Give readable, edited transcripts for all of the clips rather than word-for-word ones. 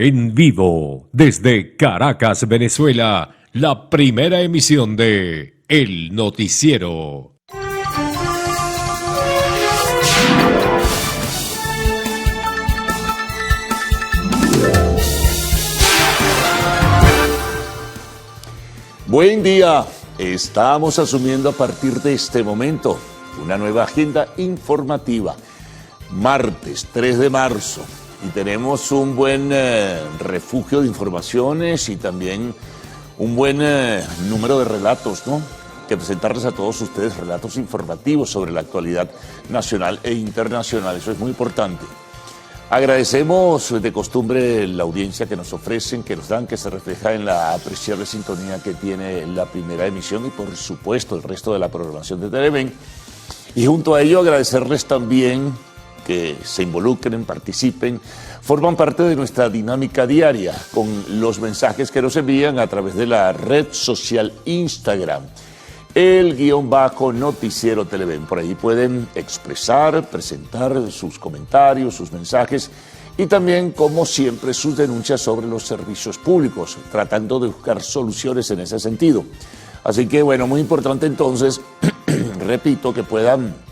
En vivo, desde Caracas, Venezuela, la primera emisión de El Noticiero. Buen día, estamos asumiendo a partir de este momento una nueva agenda informativa. Martes 3 de marzo. Y tenemos un buen refugio de informaciones y también un buen número de relatos, ¿no? Que presentarles a todos ustedes, relatos informativos sobre la actualidad nacional e internacional. Eso es muy importante. Agradecemos de costumbre la audiencia que nos ofrecen, que nos dan, que se refleja en la apreciable sintonía que tiene la primera emisión y por supuesto el resto de la programación de Televen. Y junto a ello agradecerles también que se involucren, participen, forman parte de nuestra dinámica diaria con los mensajes que nos envían a través de la red social Instagram, _noticiero Televen. Por ahí pueden expresar, presentar sus comentarios, sus mensajes y también, como siempre, sus denuncias sobre los servicios públicos, tratando de buscar soluciones en ese sentido. Así que, bueno, muy importante entonces, repito, que puedan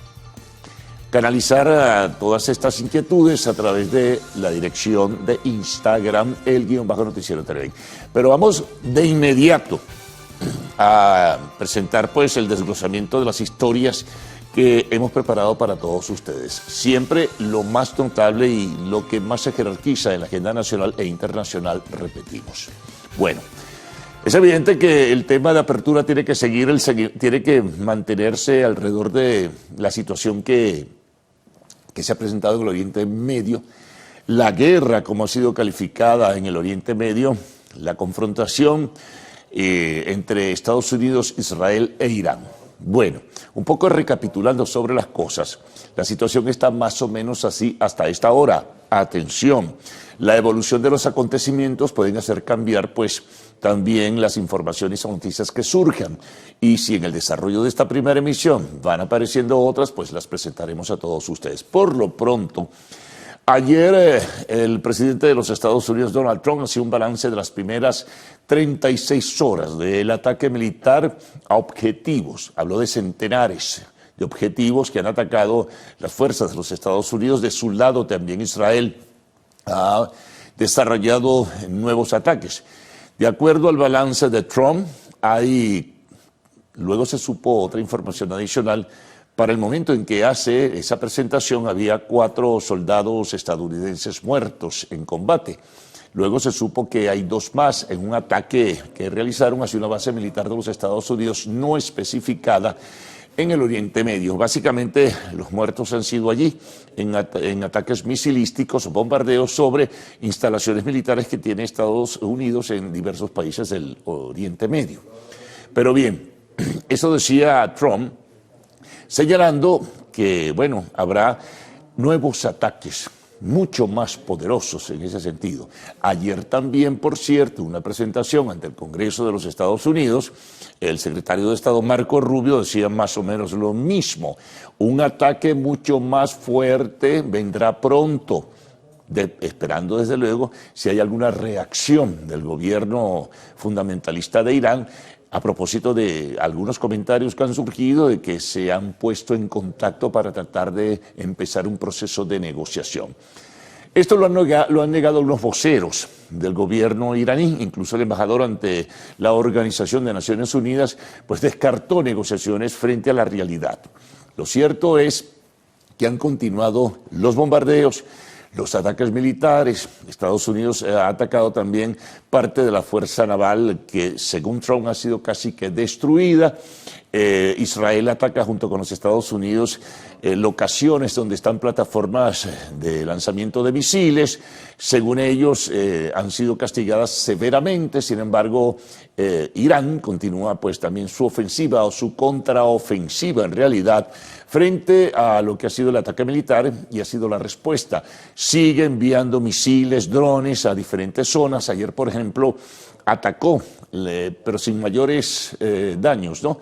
canalizar todas estas inquietudes a través de la dirección de Instagram, _noticiero Televen. Pero vamos de inmediato a presentar pues el desglosamiento de las historias que hemos preparado para todos ustedes. Siempre lo más notable y lo que más se jerarquiza en la agenda nacional e internacional, repetimos. Bueno, es evidente que el tema de apertura tiene que tiene que mantenerse alrededor de la situación que se ha presentado en el Oriente Medio, la guerra como ha sido calificada en el Oriente Medio, la confrontación entre Estados Unidos, Israel e Irán. Bueno, un poco recapitulando sobre las cosas, la situación está más o menos así hasta esta hora. Atención, la evolución de los acontecimientos pueden hacer cambiar pues también las informaciones o noticias que surjan. Y si en el desarrollo de esta primera emisión van apareciendo otras, pues las presentaremos a todos ustedes. Por lo pronto, ayer el presidente de los Estados Unidos, Donald Trump, hacía un balance de las primeras 36 horas del ataque militar a objetivos. Habló de centenares de objetivos que han atacado las fuerzas de los Estados Unidos. De su lado también Israel ha desarrollado nuevos ataques. De acuerdo al balance de Trump, luego se supo otra información adicional. Para el momento en que hace esa presentación había 4 soldados estadounidenses muertos en combate. Luego se supo que hay 2 más en un ataque que realizaron hacia una base militar de los Estados Unidos no especificada en el Oriente Medio. Básicamente los muertos han sido allí en ataques misilísticos o bombardeos sobre instalaciones militares que tiene Estados Unidos en diversos países del Oriente Medio. Pero bien, eso decía Trump, señalando que, bueno, habrá nuevos ataques mucho más poderosos en ese sentido. Ayer también, por cierto, una presentación ante el Congreso de los Estados Unidos, el secretario de Estado Marco Rubio decía más o menos lo mismo. Un ataque mucho más fuerte vendrá pronto, esperando desde luego si hay alguna reacción del gobierno fundamentalista de Irán, a propósito de algunos comentarios que han surgido de que se han puesto en contacto para tratar de empezar un proceso de negociación. Esto lo han negado unos voceros del gobierno iraní, incluso el embajador ante la Organización de Naciones Unidas, pues descartó negociaciones frente a la realidad. Lo cierto es que han continuado los bombardeos, los ataques militares. Estados Unidos ha atacado también parte de la fuerza naval que, según Trump, ha sido casi que destruida. Israel ataca junto con los Estados Unidos locaciones donde están plataformas de lanzamiento de misiles. Según ellos, han sido castigadas severamente. Sin embargo, Irán continúa pues también su ofensiva o su contraofensiva en realidad frente a lo que ha sido el ataque militar y ha sido la respuesta. Sigue enviando misiles, drones a diferentes zonas. Ayer, por ejemplo, atacó, pero sin mayores daños, ¿no?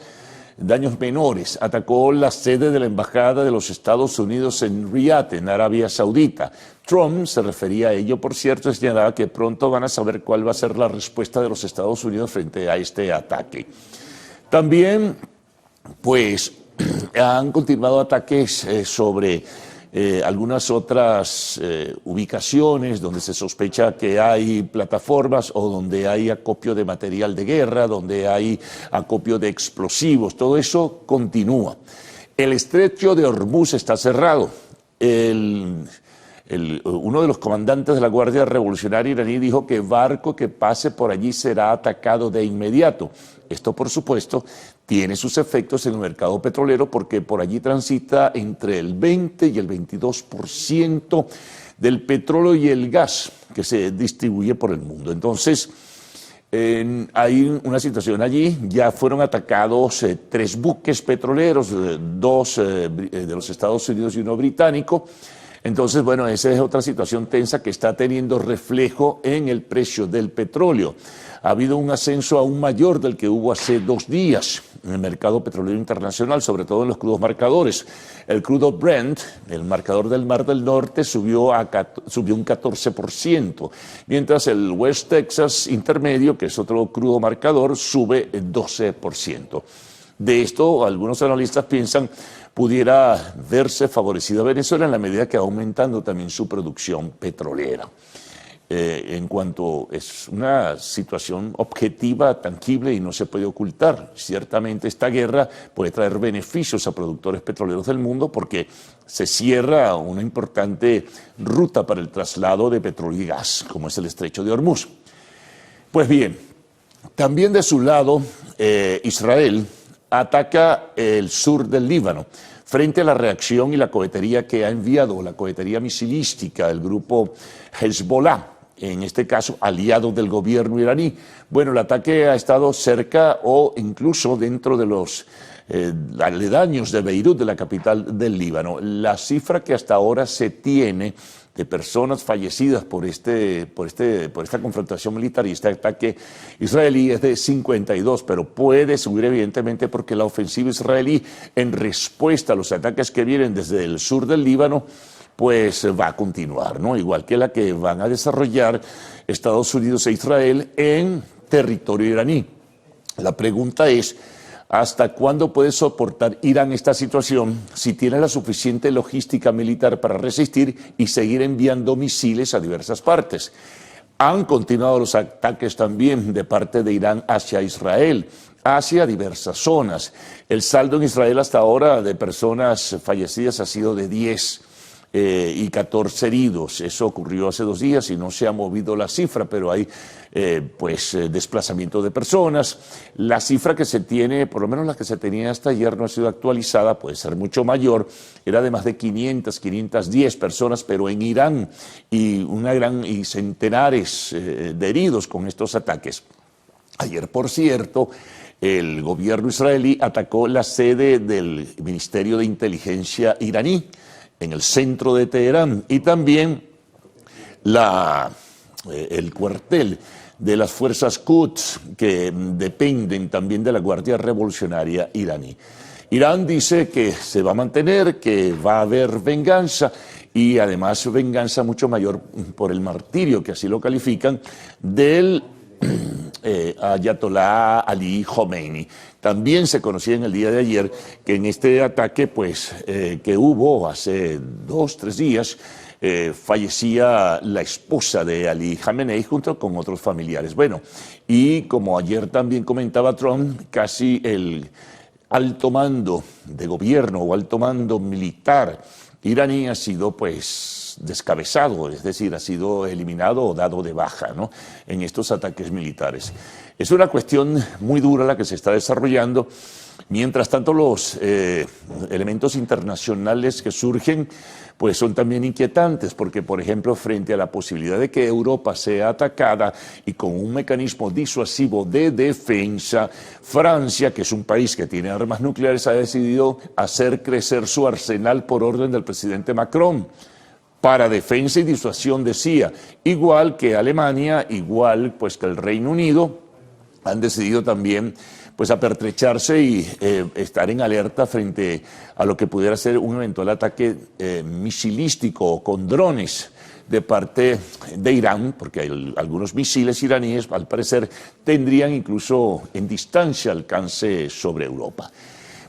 daños menores. Atacó la sede de la Embajada de los Estados Unidos en Riyadh, en Arabia Saudita. Trump se refería a ello, por cierto, y señalaba que pronto van a saber cuál va a ser la respuesta de los Estados Unidos frente a este ataque. También, pues, han continuado ataques sobre algunas otras ubicaciones donde se sospecha que hay plataformas o donde hay acopio de material de guerra, donde hay acopio de explosivos. Todo eso continúa. El estrecho de Hormuz está cerrado. Uno de los comandantes de la Guardia Revolucionaria iraní dijo que barco que pase por allí será atacado de inmediato. Esto, por supuesto, tiene sus efectos en el mercado petrolero porque por allí transita entre el 20 y el 22% del petróleo y el gas que se distribuye por el mundo. Entonces, hay una situación allí, ya fueron atacados 3 buques petroleros, 2 de los Estados Unidos y 1 británico. Entonces, bueno, esa es otra situación tensa que está teniendo reflejo en el precio del petróleo. Ha habido un ascenso aún mayor del que hubo hace 2 días en el mercado petrolero internacional, sobre todo en los crudos marcadores. El crudo Brent, el marcador del Mar del Norte, subió un 14%, mientras el West Texas intermedio, que es otro crudo marcador, sube 12%. De esto, algunos analistas piensan pudiera verse favorecida Venezuela en la medida que va aumentando también su producción petrolera. En cuanto es una situación objetiva, tangible y no se puede ocultar. Ciertamente esta guerra puede traer beneficios a productores petroleros del mundo porque se cierra una importante ruta para el traslado de petróleo y gas, como es el estrecho de Hormuz. Pues bien, también de su lado, Israel ataca el sur del Líbano frente a la reacción y la cohetería que ha enviado la cohetería misilística del grupo Hezbollah, en este caso aliado del gobierno iraní. Bueno, el ataque ha estado cerca o incluso dentro de los aledaños de Beirut, de la capital del Líbano. La cifra que hasta ahora se tiene de personas fallecidas por esta confrontación militar y este ataque israelí es de 52, pero puede subir evidentemente porque la ofensiva israelí, en respuesta a los ataques que vienen desde el sur del Líbano, pues va a continuar, ¿no? Igual que la que van a desarrollar Estados Unidos e Israel en territorio iraní. La pregunta es, ¿hasta cuándo puede soportar Irán esta situación si tiene la suficiente logística militar para resistir y seguir enviando misiles a diversas partes? Han continuado los ataques también de parte de Irán hacia Israel, hacia diversas zonas. El saldo en Israel hasta ahora de personas fallecidas ha sido de 10 y 14 heridos. Eso ocurrió hace 2 días y no se ha movido la cifra, pero hay desplazamiento de personas. La cifra que se tiene, por lo menos la que se tenía hasta ayer, no ha sido actualizada, puede ser mucho mayor, era de más de 500, 510 personas, pero en Irán y centenares de heridos con estos ataques. Ayer, por cierto, el gobierno israelí atacó la sede del Ministerio de Inteligencia iraní en el centro de Teherán y también el cuartel de las fuerzas Quds que dependen también de la Guardia Revolucionaria iraní. Irán dice que se va a mantener, que va a haber venganza y además venganza mucho mayor por el martirio, que así lo califican, del Ayatollah Ali Khomeini. También se conocía en el día de ayer que en este ataque que hubo hace 2 o 3 días, fallecía la esposa de Ali Khamenei junto con otros familiares. Bueno, y como ayer también comentaba Trump, casi el alto mando de gobierno o alto mando militar iraní ha sido descabezado, es decir, ha sido eliminado o dado de baja, ¿no?, en estos ataques militares. Es una cuestión muy dura la que se está desarrollando. Mientras tanto, los elementos internacionales que surgen son también inquietantes, porque, por ejemplo, frente a la posibilidad de que Europa sea atacada y con un mecanismo disuasivo de defensa, Francia, que es un país que tiene armas nucleares, ha decidido hacer crecer su arsenal por orden del presidente Macron, para defensa y disuasión, decía, igual que Alemania, igual que el Reino Unido, han decidido también pues a pertrecharse y estar en alerta frente a lo que pudiera ser un eventual ataque misilístico con drones de parte de Irán, porque hay algunos misiles iraníes, al parecer, tendrían incluso en distancia alcance sobre Europa.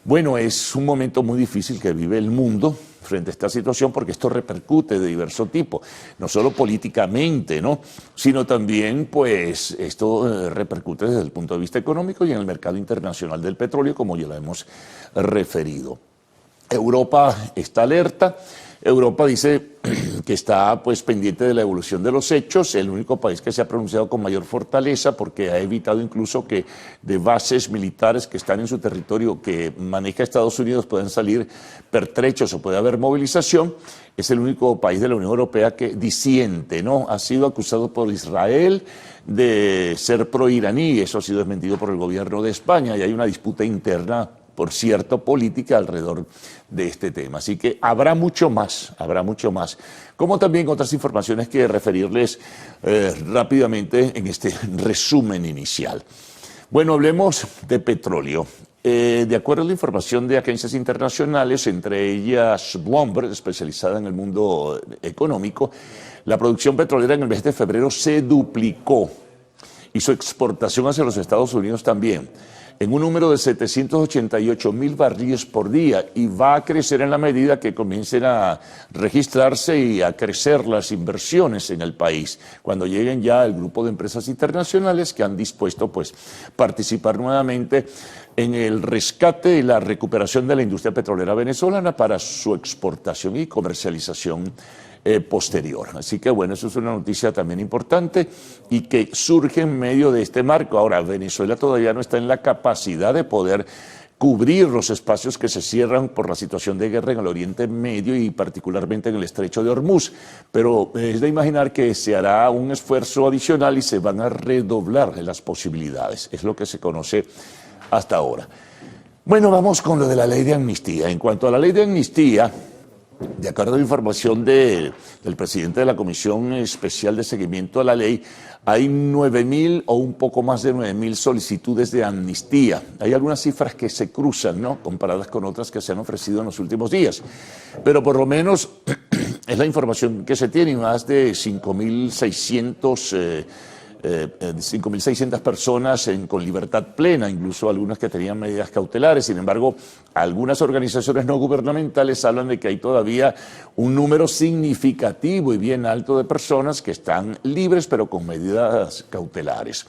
Bueno, es un momento muy difícil que vive el mundo frente a esta situación, porque esto repercute de diverso tipo, no solo políticamente, ¿no?, sino también, pues, esto repercute desde el punto de vista económico y en el mercado internacional del petróleo, como ya lo hemos referido. Europa está alerta. Europa dice que está, pues, pendiente de la evolución de los hechos. El único país que se ha pronunciado con mayor fortaleza, porque ha evitado incluso que de bases militares que están en su territorio que maneja Estados Unidos puedan salir pertrechos o puede haber movilización, es el único país de la Unión Europea que disiente, ¿no? Ha sido acusado por Israel de ser pro-iraní, eso ha sido desmentido por el gobierno de España, y hay una disputa interna, por cierto, política alrededor de este tema. Así que habrá mucho más, como también otras informaciones que referirles rápidamente en este resumen inicial. Bueno, hablemos de petróleo. De acuerdo a la información de agencias internacionales, entre ellas Bloomberg, especializada en el mundo económico, la producción petrolera en el mes de febrero se duplicó y su exportación hacia los Estados Unidos también, en un número de 788.000 barriles por día, y va a crecer en la medida que comiencen a registrarse y a crecer las inversiones en el país, cuando lleguen ya el grupo de empresas internacionales que han dispuesto, pues, participar nuevamente en el rescate y la recuperación de la industria petrolera venezolana para su exportación y comercialización posterior. Así que bueno, eso es una noticia también importante y que surge en medio de este marco. Ahora, Venezuela todavía no está en la capacidad de poder cubrir los espacios que se cierran por la situación de guerra en el Oriente Medio y particularmente en el Estrecho de Hormuz, pero es de imaginar que se hará un esfuerzo adicional y se van a redoblar las posibilidades. Es lo que se conoce hasta ahora. Bueno, vamos con lo de la ley de amnistía. En cuanto a la ley de amnistía, de acuerdo a la información del presidente de la Comisión Especial de Seguimiento a la Ley, hay 9.000 o un poco más de 9.000 solicitudes de amnistía. Hay algunas cifras que se cruzan, ¿no?, comparadas con otras que se han ofrecido en los últimos días. Pero por lo menos es la información que se tiene, más de 5.600 personas con libertad plena, incluso algunas que tenían medidas cautelares. Sin embargo, algunas organizaciones no gubernamentales hablan de que hay todavía un número significativo y bien alto de personas que están libres pero con medidas cautelares.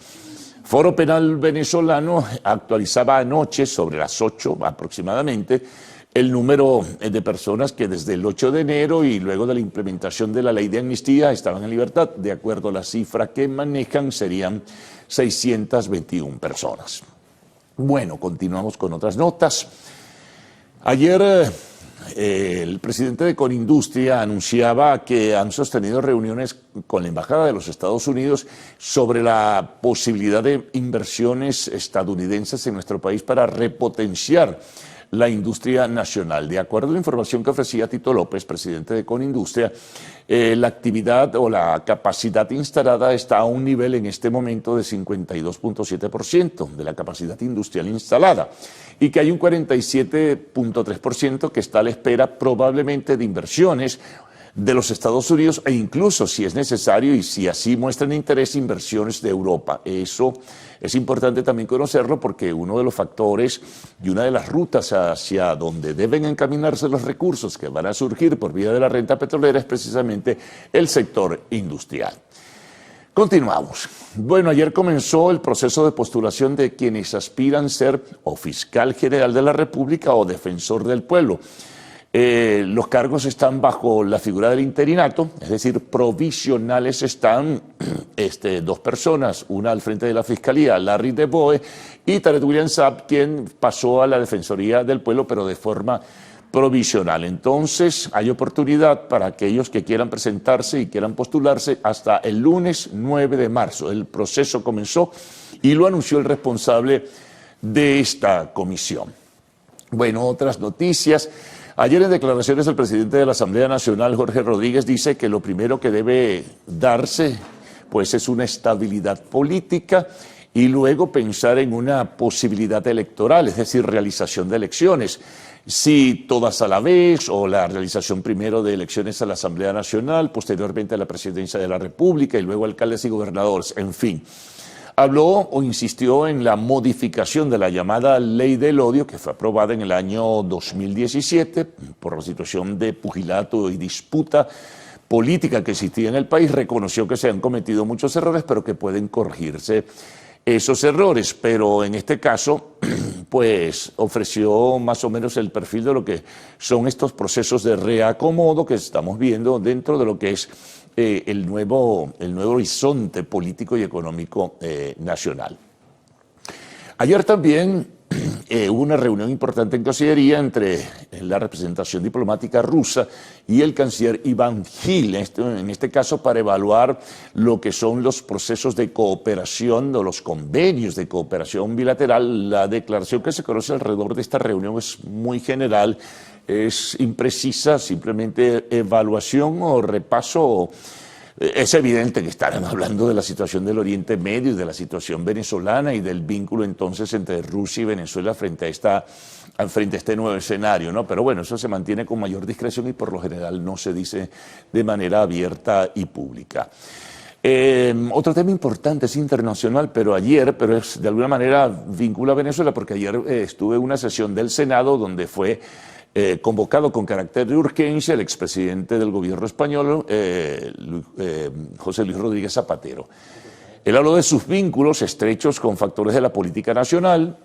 Foro Penal Venezolano actualizaba anoche, sobre las 8 aproximadamente, el número de personas que desde el 8 de enero y luego de la implementación de la ley de amnistía estaban en libertad. De acuerdo a la cifra que manejan, serían 621 personas. Bueno, continuamos con otras notas. Ayer el presidente de Conindustria anunciaba que han sostenido reuniones con la Embajada de los Estados Unidos sobre la posibilidad de inversiones estadounidenses en nuestro país para repotenciar la industria nacional. De acuerdo a la información que ofrecía Tito López, presidente de Conindustria, la actividad o la capacidad instalada está a un nivel en este momento de 52.7% de la capacidad industrial instalada y que hay un 47.3% que está a la espera probablemente de inversiones de los Estados Unidos e incluso, si es necesario y si así muestran interés, inversiones de Europa. Eso es importante también conocerlo porque uno de los factores y una de las rutas hacia donde deben encaminarse los recursos que van a surgir por vía de la renta petrolera es precisamente el sector industrial. Continuamos. Bueno, ayer comenzó el proceso de postulación de quienes aspiran ser o fiscal general de la República o defensor del pueblo. Los cargos están bajo la figura del interinato, es decir, provisionales están dos personas, una al frente de la Fiscalía, Larry DeBoe, y Tarek William Saab, quien pasó a la Defensoría del Pueblo, pero de forma provisional. Entonces, hay oportunidad para aquellos que quieran presentarse y quieran postularse hasta el lunes 9 de marzo. El proceso comenzó y lo anunció el responsable de esta comisión. Bueno, otras noticias. Ayer en declaraciones el presidente de la Asamblea Nacional, Jorge Rodríguez, dice que lo primero que debe darse pues es una estabilidad política y luego pensar en una posibilidad electoral, es decir, realización de elecciones. Si todas a la vez, o la realización primero de elecciones a la Asamblea Nacional, posteriormente a la Presidencia de la República y luego alcaldes y gobernadores, en fin. Habló o insistió en la modificación de la llamada Ley del Odio, que fue aprobada en el año 2017 por la situación de pugilato y disputa política que existía en el país. Reconoció que se han cometido muchos errores, pero que pueden corregirse esos errores, pero en este caso, pues ofreció más o menos el perfil de lo que son estos procesos de reacomodo que estamos viendo dentro de lo que es el nuevo horizonte político y económico nacional. Ayer también hubo una reunión importante en Cancillería entre la representación diplomática rusa y el canciller Iván Gil, en este caso para evaluar lo que son los procesos de cooperación o los convenios de cooperación bilateral. La declaración que se conoce alrededor de esta reunión es muy general, es imprecisa, simplemente evaluación o repaso. Es evidente que estarán hablando de la situación del Oriente Medio y de la situación venezolana y del vínculo entonces entre Rusia y Venezuela frente a este nuevo escenario, ¿no? Pero bueno, eso se mantiene con mayor discreción y por lo general no se dice de manera abierta y pública. Otro tema importante es internacional, pero es de alguna manera vincula a Venezuela, porque ayer estuve en una sesión del Senado donde fue convocado con carácter de urgencia el expresidente del gobierno español, José Luis Rodríguez Zapatero. Él habló de sus vínculos estrechos con factores de la política nacional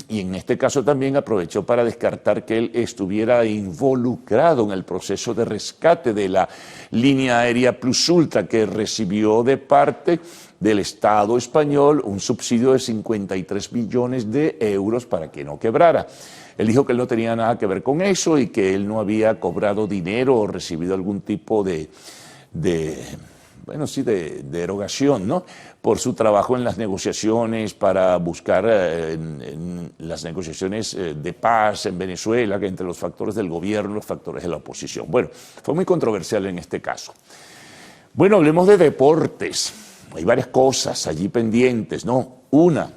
y en este caso también aprovechó para descartar que él estuviera involucrado en el proceso de rescate de la línea aérea Plus Ultra, que recibió de parte del Estado español un subsidio de 53 millones de euros para que no quebrara. Él dijo que él no tenía nada que ver con eso y que él no había cobrado dinero o recibido algún tipo de erogación, ¿no?, por su trabajo en las negociaciones para buscar en las negociaciones de paz en Venezuela, que entre los factores del gobierno y los factores de la oposición. Bueno, fue muy controversial en este caso. Bueno, hablemos de deportes. Hay varias cosas allí pendientes, ¿no? Una,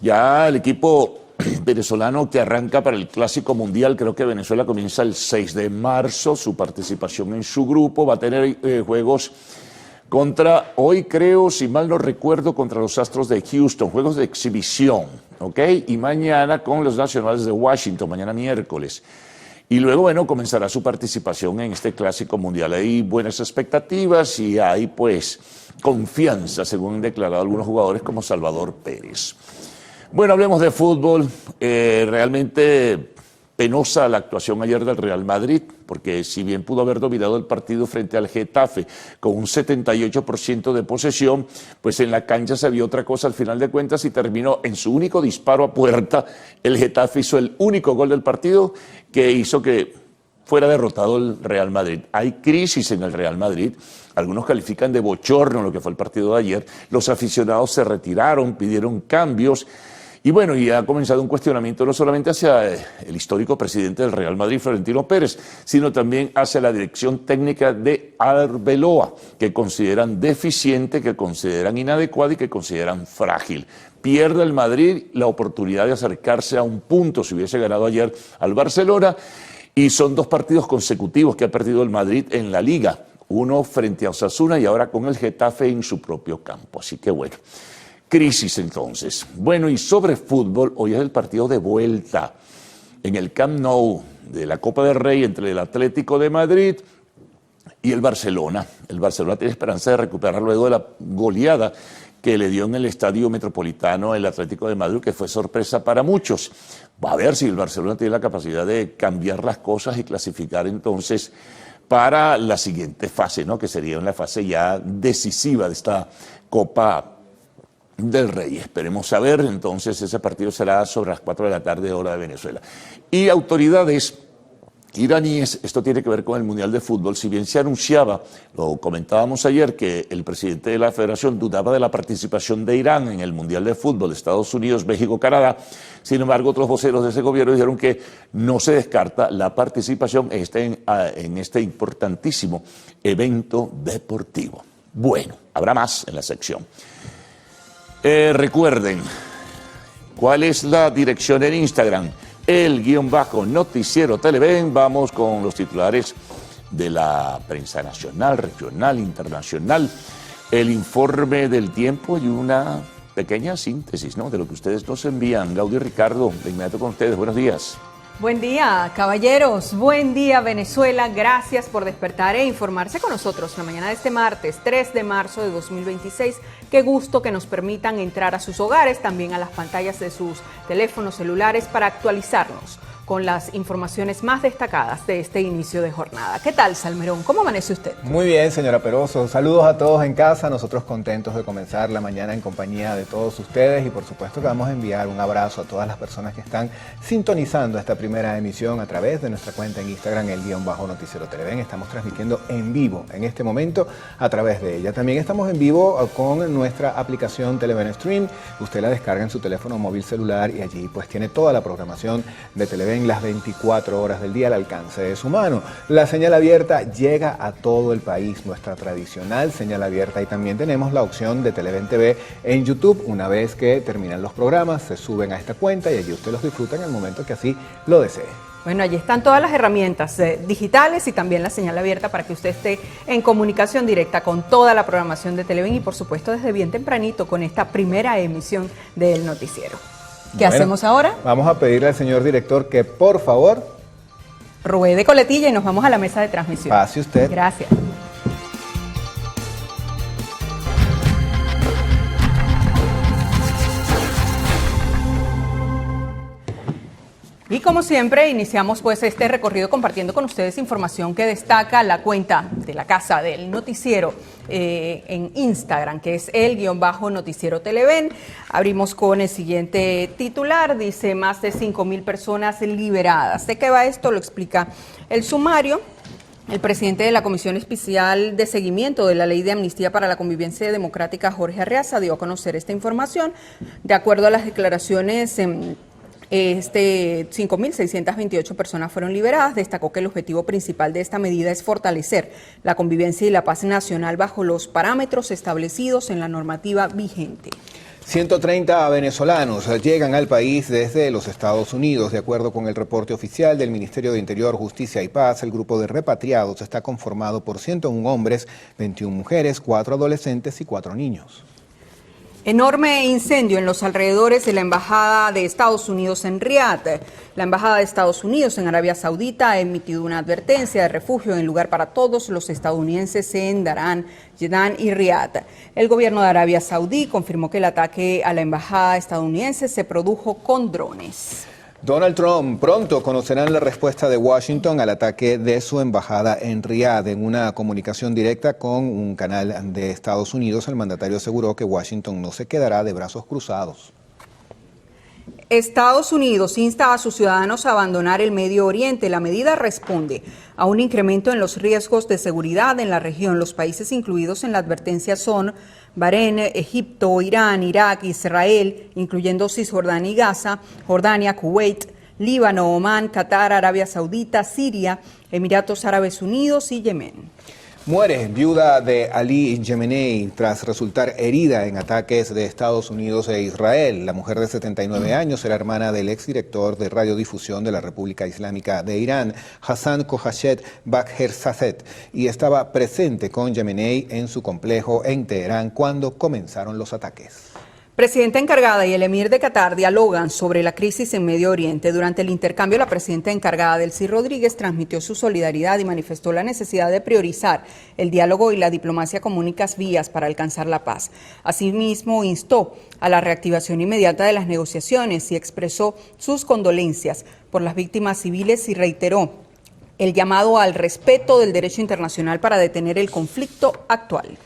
ya el equipo venezolano que arranca para el Clásico Mundial, creo que Venezuela comienza el 6 de marzo, su participación en su grupo, va a tener juegos contra, hoy creo, si mal no recuerdo, contra los Astros de Houston, juegos de exhibición, ¿ok? Y mañana con los Nacionales de Washington, mañana miércoles. Y luego, bueno, comenzará su participación en este Clásico Mundial. Hay buenas expectativas y hay, pues, confianza, según han declarado algunos jugadores como Salvador Pérez. Bueno, hablemos de fútbol. Realmente penosa la actuación ayer del Real Madrid, porque si bien pudo haber dominado el partido frente al Getafe con un 78% de posesión, pues en la cancha se vio otra cosa al final de cuentas y terminó en su único disparo a puerta. El Getafe hizo el único gol del partido que hizo que fuera derrotado el Real Madrid. Hay crisis en el Real Madrid. Algunos califican de bochorno lo que fue el partido de ayer. Los aficionados se retiraron, pidieron cambios. Y bueno, y ha comenzado un cuestionamiento no solamente hacia el histórico presidente del Real Madrid, Florentino Pérez, sino también hacia la dirección técnica de Arbeloa, que consideran deficiente, que consideran inadecuada y que consideran frágil. Pierde el Madrid la oportunidad de acercarse a un punto, si hubiese ganado ayer al Barcelona, y son 2 partidos consecutivos que ha perdido el Madrid en la Liga, uno frente a Osasuna y ahora con el Getafe en su propio campo. Así que bueno, crisis entonces. Bueno, y sobre fútbol, hoy es el partido de vuelta en el Camp Nou de la Copa del Rey entre el Atlético de Madrid y el Barcelona. El Barcelona tiene esperanza de recuperar luego de la goleada que le dio en el Estadio Metropolitano el Atlético de Madrid, que fue sorpresa para muchos. Va a ver si el Barcelona tiene la capacidad de cambiar las cosas y clasificar entonces para la siguiente fase, ¿no?, que sería una fase ya decisiva de esta Copa del Rey. Esperemos saber, entonces ese partido será sobre las 4 de la tarde, hora de Venezuela. Y autoridades iraníes, esto tiene que ver con el Mundial de Fútbol, si bien se anunciaba, lo comentábamos ayer, que el presidente de la Federación dudaba de la participación de Irán en el Mundial de Fútbol de Estados Unidos, México, Canadá. Sin embargo, otros voceros de ese gobierno dijeron que no se descarta la participación en este importantísimo evento deportivo. Bueno, habrá más en la sección. Recuerden, ¿cuál es la dirección en Instagram? _noticiero Televen. Vamos con los titulares de la prensa nacional, regional, internacional, el informe del tiempo y una pequeña síntesis, ¿no?, de lo que ustedes nos envían. Gaudy y Ricardo, de inmediato con ustedes. Buenos días. Buen día, caballeros. Buen día, Venezuela. Gracias por despertar e informarse con nosotros la mañana de este martes, 3 de marzo de 2026. Qué gusto que nos permitan entrar a sus hogares, también a las pantallas de sus teléfonos celulares para actualizarnos con las informaciones más destacadas de este inicio de jornada. ¿Qué tal, Salmerón? ¿Cómo amanece usted? Muy bien, señora Peroso. Saludos a todos en casa. Nosotros contentos de comenzar la mañana en compañía de todos ustedes y por supuesto que vamos a enviar un abrazo a todas las personas que están sintonizando esta primera emisión a través de nuestra cuenta en Instagram, _noticiero Televen. Estamos transmitiendo en vivo en este momento a través de ella. También estamos en vivo con nuestra aplicación Televen Stream. Usted la descarga en su teléfono móvil celular y allí pues tiene toda la programación de Televen las 24 horas del día al alcance de su mano. La señal abierta llega a todo el país, nuestra tradicional señal abierta, y también tenemos la opción de Televen TV en YouTube. Una vez que terminan los programas, se suben a esta cuenta y allí usted los disfruta en el momento que así lo desee. Bueno, allí están todas las herramientas digitales y también la señal abierta para que usted esté en comunicación directa con toda la programación de Televen y por supuesto desde bien tempranito con esta primera emisión del noticiero. ¿Qué hacemos ahora? Vamos a pedirle al señor director que por favor ruede coletilla y nos vamos a la mesa de transmisión. Pase usted. Gracias. Y como siempre, iniciamos pues este recorrido compartiendo con ustedes información que destaca la cuenta de la casa del noticiero en Instagram, que es _noticiero Televen. Abrimos con el siguiente titular, dice más de 5.000 personas liberadas. ¿De qué va esto? Lo explica el sumario. El presidente de la Comisión Especial de Seguimiento de la Ley de Amnistía para la Convivencia Democrática, Jorge Arreaza, dio a conocer esta información. De acuerdo a las declaraciones 5.628 personas fueron liberadas. Destacó que el objetivo principal de esta medida es fortalecer la convivencia y la paz nacional bajo los parámetros establecidos en la normativa vigente. 130 venezolanos llegan al país desde los Estados Unidos. De acuerdo con el reporte oficial del Ministerio de Interior, Justicia y Paz, el grupo de repatriados está conformado por 101 hombres, 21 mujeres, 4 adolescentes y 4 niños. Enorme incendio en los alrededores de la Embajada de Estados Unidos en Riad. La Embajada de Estados Unidos en Arabia Saudita ha emitido una advertencia de refugio en lugar para todos los estadounidenses en Darán, Jeddah y Riad. El gobierno de Arabia Saudí confirmó que el ataque a la Embajada estadounidense se produjo con drones. Donald Trump pronto conocerán la respuesta de Washington al ataque de su embajada en Riad. En una comunicación directa con un canal de Estados Unidos, el mandatario aseguró que Washington no se quedará de brazos cruzados. Estados Unidos insta a sus ciudadanos a abandonar el Medio Oriente. La medida responde a un incremento en los riesgos de seguridad en la región. Los países incluidos en la advertencia son Bahrein, Egipto, Irán, Irak, Israel, incluyendo Cisjordania y Gaza, Jordania, Kuwait, Líbano, Omán, Qatar, Arabia Saudita, Siria, Emiratos Árabes Unidos y Yemen. Muere viuda de Ali Khamenei tras resultar herida en ataques de Estados Unidos e Israel. La mujer de 79 años era hermana del exdirector de radiodifusión de la República Islámica de Irán, Hassan Khoshahed Bakherzadeh, y estaba presente con Khamenei en su complejo en Teherán cuando comenzaron los ataques. Presidenta encargada y el emir de Qatar dialogan sobre la crisis en Medio Oriente. Durante el intercambio, la presidenta encargada, Delcy Rodríguez, transmitió su solidaridad y manifestó la necesidad de priorizar el diálogo y la diplomacia como únicas vías para alcanzar la paz. Asimismo, instó a la reactivación inmediata de las negociaciones y expresó sus condolencias por las víctimas civiles y reiteró el llamado al respeto del derecho internacional para detener el conflicto actual.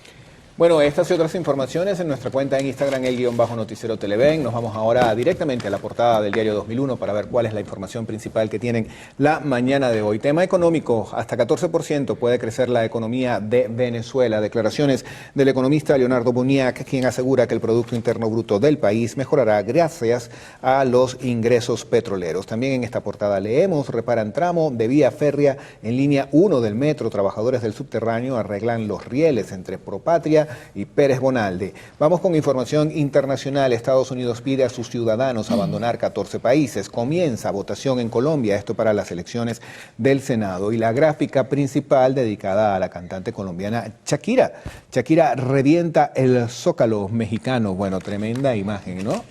Bueno, estas y otras informaciones en nuestra cuenta en Instagram, _noticiero Televen. Nos vamos ahora directamente a la portada del diario 2001 para ver cuál es la información principal que tienen la mañana de hoy. Tema económico, hasta 14% puede crecer la economía de Venezuela. Declaraciones del economista Leonardo Boniac, quien asegura que el Producto Interno Bruto del país mejorará gracias a los ingresos petroleros. También en esta portada leemos, reparan tramo de vía férrea en línea 1 del metro. Trabajadores del subterráneo arreglan los rieles entre Propatria Mejía y Pérez Bonalde. Vamos con información internacional. Estados Unidos pide a sus ciudadanos abandonar 14 países. Comienza votación en Colombia, esto para las elecciones del Senado. Y la gráfica principal dedicada a la cantante colombiana Shakira. Shakira revienta el Zócalo mexicano. Bueno, tremenda imagen, ¿no?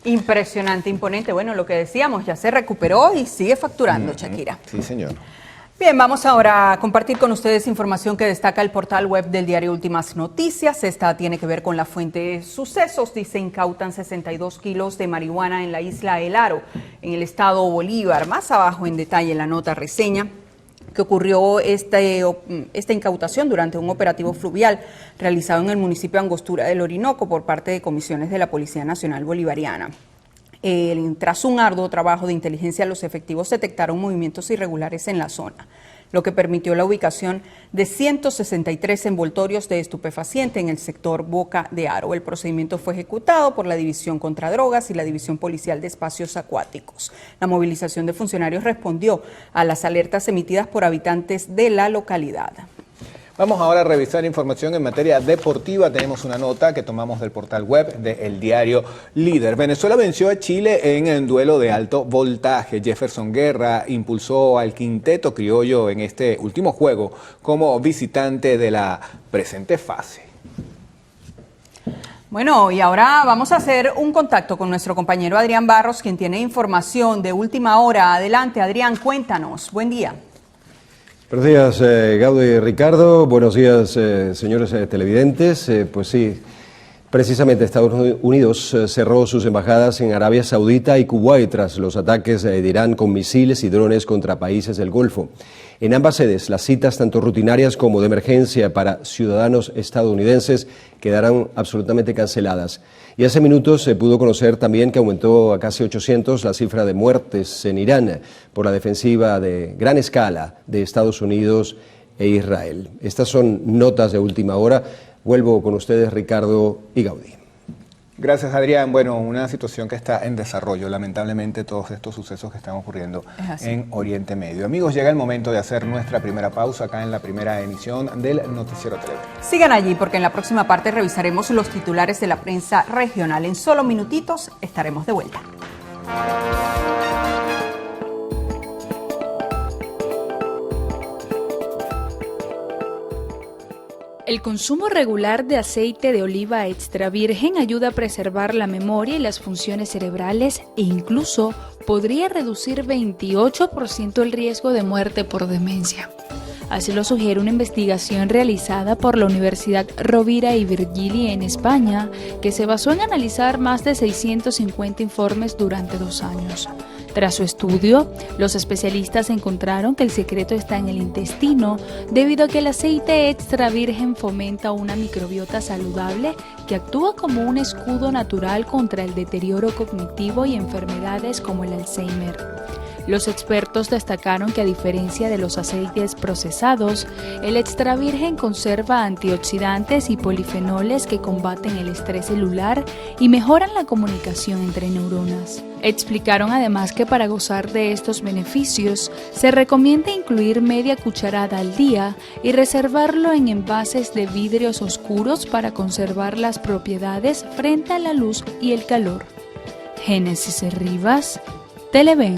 Impresionante, imponente. Bueno, lo que decíamos, ya se recuperó y sigue facturando Shakira. Sí, señor. Bien, vamos ahora a compartir con ustedes información que destaca el portal web del diario Últimas Noticias. Esta tiene que ver con la fuente Sucesos. Dice, incautan 62 kilos de marihuana en la isla El Aro, en el estado Bolívar. Más abajo en detalle la nota reseña que ocurrió esta incautación durante un operativo fluvial realizado en el municipio de Angostura del Orinoco por parte de comisiones de la Policía Nacional Bolivariana. Tras un arduo trabajo de inteligencia, los efectivos detectaron movimientos irregulares en la zona, lo que permitió la ubicación de 163 envoltorios de estupefaciente en el sector Boca de Aro. El procedimiento fue ejecutado por la División contra Drogas y la División Policial de Espacios Acuáticos. La movilización de funcionarios respondió a las alertas emitidas por habitantes de la localidad. Vamos ahora a revisar información en materia deportiva. Tenemos una nota que tomamos del portal web del diario Líder. Venezuela venció a Chile en duelo de alto voltaje. Jefferson Guerra impulsó al quinteto criollo en este último juego como visitante de la presente fase. Bueno, y ahora vamos a hacer un contacto con nuestro compañero Adrián Barros, quien tiene información de última hora. Adelante, Adrián, cuéntanos. Buen día. Buenos días, Gaudio y Ricardo. Buenos días, señores televidentes. Pues sí, precisamente Estados Unidos cerró sus embajadas en Arabia Saudita y Kuwait tras los ataques de Irán con misiles y drones contra países del Golfo. En ambas sedes, las citas tanto rutinarias como de emergencia para ciudadanos estadounidenses quedaron absolutamente canceladas. Y hace minutos se pudo conocer también que aumentó a casi 800 la cifra de muertes en Irán por la defensiva de gran escala de Estados Unidos e Israel. Estas son notas de última hora. Vuelvo con ustedes, Ricardo y Gaudí. Gracias, Adrián. Bueno, una situación que está en desarrollo, lamentablemente, todos estos sucesos que están ocurriendo en Oriente Medio. Amigos, llega el momento de hacer nuestra primera pausa acá en la primera emisión del Noticiero Televen. Sigan allí porque en la próxima parte revisaremos los titulares de la prensa regional. En solo minutitos estaremos de vuelta. El consumo regular de aceite de oliva extra virgen ayuda a preservar la memoria y las funciones cerebrales e incluso podría reducir 28% el riesgo de muerte por demencia. Así lo sugiere una investigación realizada por la Universidad Rovira y Virgili en España, que se basó en analizar más de 650 informes durante 2 años. Tras su estudio, los especialistas encontraron que el secreto está en el intestino, debido a que el aceite extra virgen fomenta una microbiota saludable que actúa como un escudo natural contra el deterioro cognitivo y enfermedades como el Alzheimer. Los expertos destacaron que a diferencia de los aceites procesados, el extra virgen conserva antioxidantes y polifenoles que combaten el estrés celular y mejoran la comunicación entre neuronas. Explicaron además que para gozar de estos beneficios, se recomienda incluir media cucharada al día y reservarlo en envases de vidrios oscuros para conservar las propiedades frente a la luz y el calor. Génesis Rivas, Televen.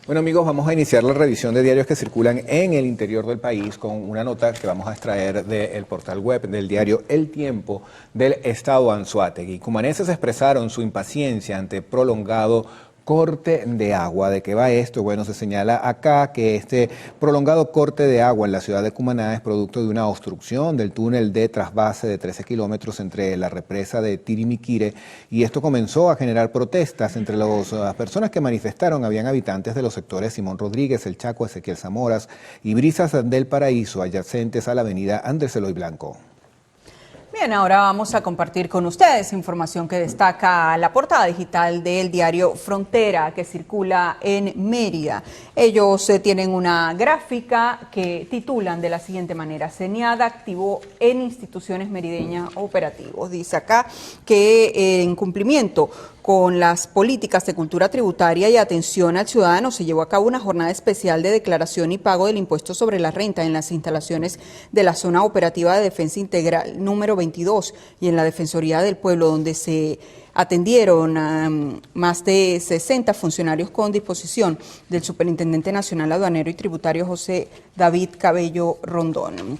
Bueno, amigos, vamos a iniciar la revisión de diarios que circulan en el interior del país con una nota que vamos a extraer del portal web del diario El Tiempo del estado Anzoátegui. Cumaneses expresaron su impaciencia ante prolongado corte de agua. ¿De qué va esto? Bueno, se señala acá que este prolongado corte de agua en la ciudad de Cumaná es producto de una obstrucción del túnel de trasvase de 13 kilómetros entre la represa de Tirimiquire, y esto comenzó a generar protestas entre las personas que manifestaron. Habían habitantes de los sectores Simón Rodríguez, El Chaco, Ezequiel Zamoras y Brisas del Paraíso, adyacentes a la avenida Andrés Eloy Blanco. Bien, ahora vamos a compartir con ustedes información que destaca la portada digital del diario Frontera, que circula en Mérida. Ellos tienen una gráfica que titulan de la siguiente manera: Seniada activó en instituciones merideñas operativos. Dice acá que en cumplimiento con las políticas de cultura tributaria y atención al ciudadano se llevó a cabo una jornada especial de declaración y pago del impuesto sobre la renta en las instalaciones de la Zona Operativa de Defensa Integral número 22 y en la Defensoría del Pueblo, donde se atendieron a más de 60 funcionarios con disposición del Superintendente Nacional Aduanero y Tributario José David Cabello Rondón.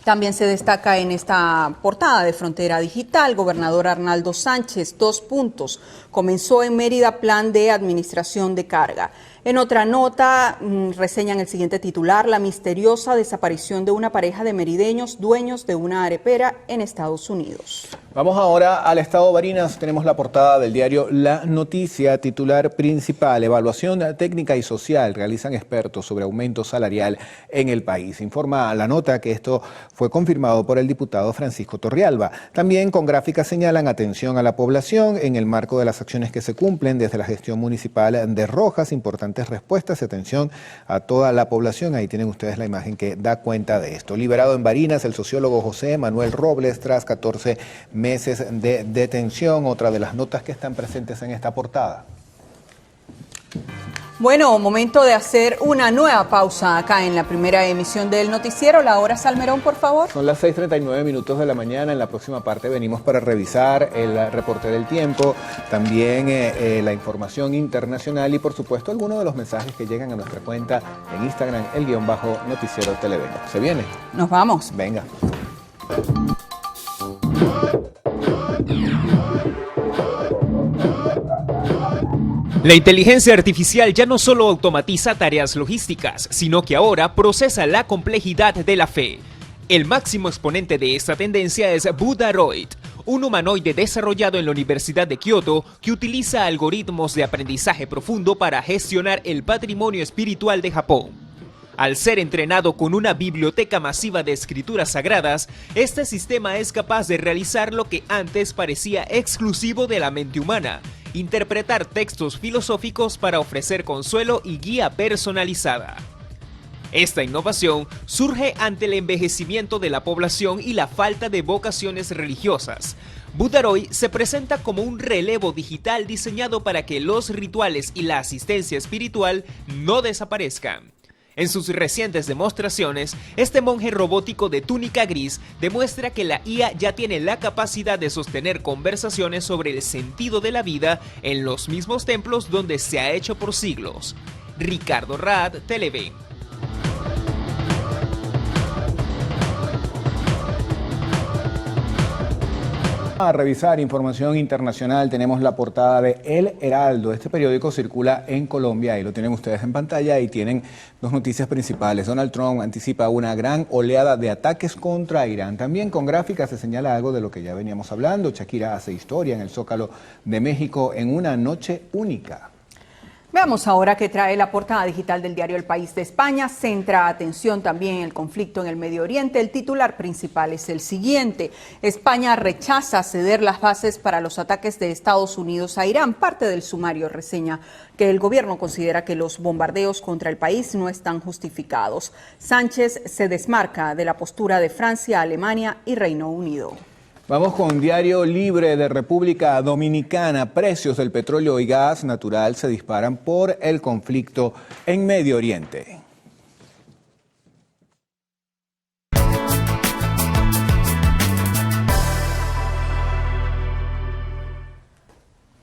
También se destaca en esta portada de Frontera Digital, gobernador Arnaldo Sánchez, 2 puntos. Comenzó en Mérida plan de administración de carga. En otra nota, reseñan el siguiente titular: la misteriosa desaparición de una pareja de merideños dueños de una arepera en Estados Unidos. Vamos ahora al estado Barinas. Tenemos la portada del diario La Noticia, titular principal: evaluación técnica y social realizan expertos sobre aumento salarial en el país. Informa la nota que esto fue confirmado por el diputado Francisco Torrealba. También con gráficas señalan atención a la población en el marco de las acciones que se cumplen desde la gestión municipal de Rojas, importantes respuestas y atención a toda la población. Ahí tienen ustedes la imagen que da cuenta de esto. Liberado en Barinas el sociólogo José Manuel Robles tras 14 meses de detención. Otra de las notas que están presentes en esta portada. Bueno, momento de hacer una nueva pausa acá en la primera emisión del noticiero. La hora, Salmerón, por favor. Son las 6:39 de la mañana. En la próxima parte venimos para revisar el reporte del tiempo, también la información internacional y por supuesto algunos de los mensajes que llegan a nuestra cuenta en Instagram, _noticiero Televen. ¿Se viene? Nos vamos. Venga. La inteligencia artificial ya no solo automatiza tareas logísticas, sino que ahora procesa la complejidad de la fe. El máximo exponente de esta tendencia es Budaroid, un humanoide desarrollado en la Universidad de Kioto que utiliza algoritmos de aprendizaje profundo para gestionar el patrimonio espiritual de Japón. Al ser entrenado con una biblioteca masiva de escrituras sagradas, este sistema es capaz de realizar lo que antes parecía exclusivo de la mente humana: interpretar textos filosóficos para ofrecer consuelo y guía personalizada. Esta innovación surge ante el envejecimiento de la población y la falta de vocaciones religiosas. Budaroid se presenta como un relevo digital diseñado para que los rituales y la asistencia espiritual no desaparezcan. En sus recientes demostraciones, este monje robótico de túnica gris demuestra que la IA ya tiene la capacidad de sostener conversaciones sobre el sentido de la vida en los mismos templos donde se ha hecho por siglos. Ricardo Rad, Televen. A revisar información internacional, tenemos la portada de El Heraldo. Este periódico circula en Colombia, ahí lo tienen ustedes en pantalla y tienen 2 noticias principales. Donald Trump anticipa una gran oleada de ataques contra Irán. También con gráficas se señala algo de lo que ya veníamos hablando. Shakira hace historia en el Zócalo de México en una noche única. Veamos ahora qué trae la portada digital del diario El País de España. Centra atención también en el conflicto en el Medio Oriente. El titular principal es el siguiente: España rechaza ceder las bases para los ataques de Estados Unidos a Irán. Parte del sumario reseña que el gobierno considera que los bombardeos contra el país no están justificados. Sánchez se desmarca de la postura de Francia, Alemania y Reino Unido. Vamos con Diario Libre de República Dominicana. Precios del petróleo y gas natural se disparan por el conflicto en Medio Oriente.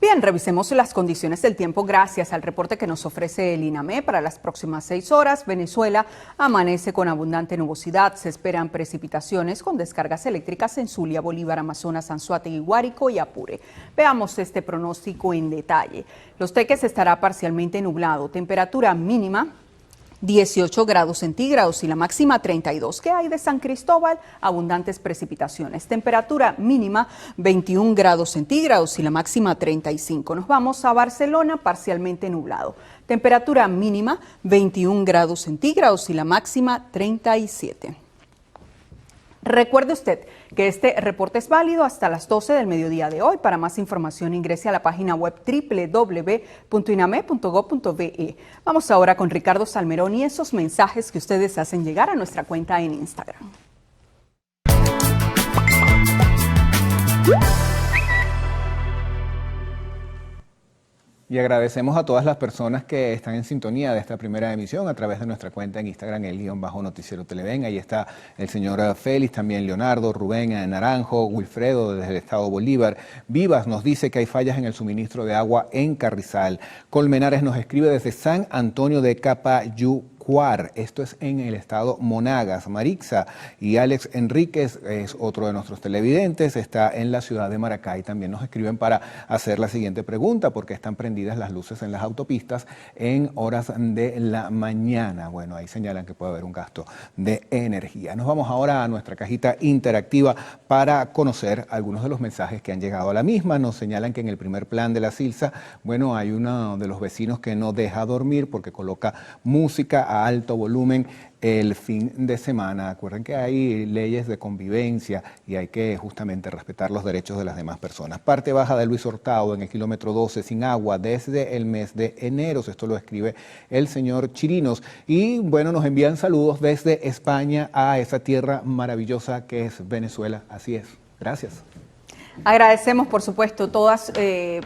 Bien, revisemos las condiciones del tiempo gracias al reporte que nos ofrece el INAME. Para las próximas 6 horas, Venezuela amanece con abundante nubosidad. Se esperan precipitaciones con descargas eléctricas en Zulia, Bolívar, Amazonas, Anzoátegui, Guárico y Apure. Veamos este pronóstico en detalle. Los Teques estará parcialmente nublado. Temperatura mínima 18 grados centígrados y la máxima 32. ¿Qué hay de San Cristóbal? Abundantes precipitaciones. Temperatura mínima 21 grados centígrados y la máxima 35. Nos vamos a Barcelona, parcialmente nublado. Temperatura mínima 21 grados centígrados y la máxima 37. Recuerde usted que este reporte es válido hasta las 12 del mediodía de hoy. Para más información ingrese a la página web www.iname.gov.be. Vamos ahora con Ricardo Salmerón y esos mensajes que ustedes hacen llegar a nuestra cuenta en Instagram. Y agradecemos a todas las personas que están en sintonía de esta primera emisión a través de nuestra cuenta en Instagram, _noticiero Televen. Ahí está el señor Félix, también Leonardo, Rubén Naranjo, Wilfredo desde el estado Bolívar. Vivas nos dice que hay fallas en el suministro de agua en Carrizal. Colmenares nos escribe desde San Antonio de Capayucuar. Esto es en el estado Monagas. Marixa y Alex Enríquez es otro de nuestros televidentes, está en la ciudad de Maracay. También nos escriben para hacer la siguiente pregunta: ¿por qué están prendidas las luces en las autopistas en horas de la mañana? Bueno, ahí señalan que puede haber un gasto de energía. Nos vamos ahora a nuestra cajita interactiva para conocer algunos de los mensajes que han llegado a la misma. Nos señalan que en el primer plan de la Silsa, bueno, hay uno de los vecinos que no deja dormir porque coloca música a alto volumen el fin de semana. Acuerden que hay leyes de convivencia y hay que justamente respetar los derechos de las demás personas. Parte baja de Luis Hurtado en el kilómetro 12 sin agua desde el mes de enero. Esto lo escribe el señor Chirinos. Y bueno, nos envían saludos desde España a esa tierra maravillosa que es Venezuela. Así es. Gracias. Agradecemos, por supuesto, todas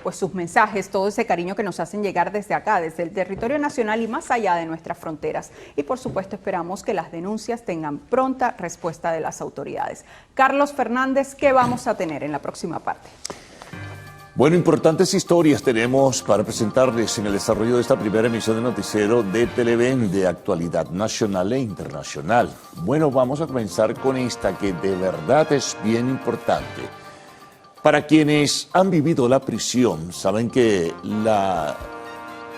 pues sus mensajes, todo ese cariño que nos hacen llegar desde acá, desde el territorio nacional y más allá de nuestras fronteras. Y por supuesto esperamos que las denuncias tengan pronta respuesta de las autoridades. Carlos Fernández, ¿qué vamos a tener en la próxima parte? Bueno, importantes historias tenemos para presentarles en el desarrollo de esta primera emisión de noticiero de Televen de actualidad nacional e internacional. Bueno, vamos a comenzar con esta que de verdad es bien importante. Para quienes han vivido la prisión, saben que la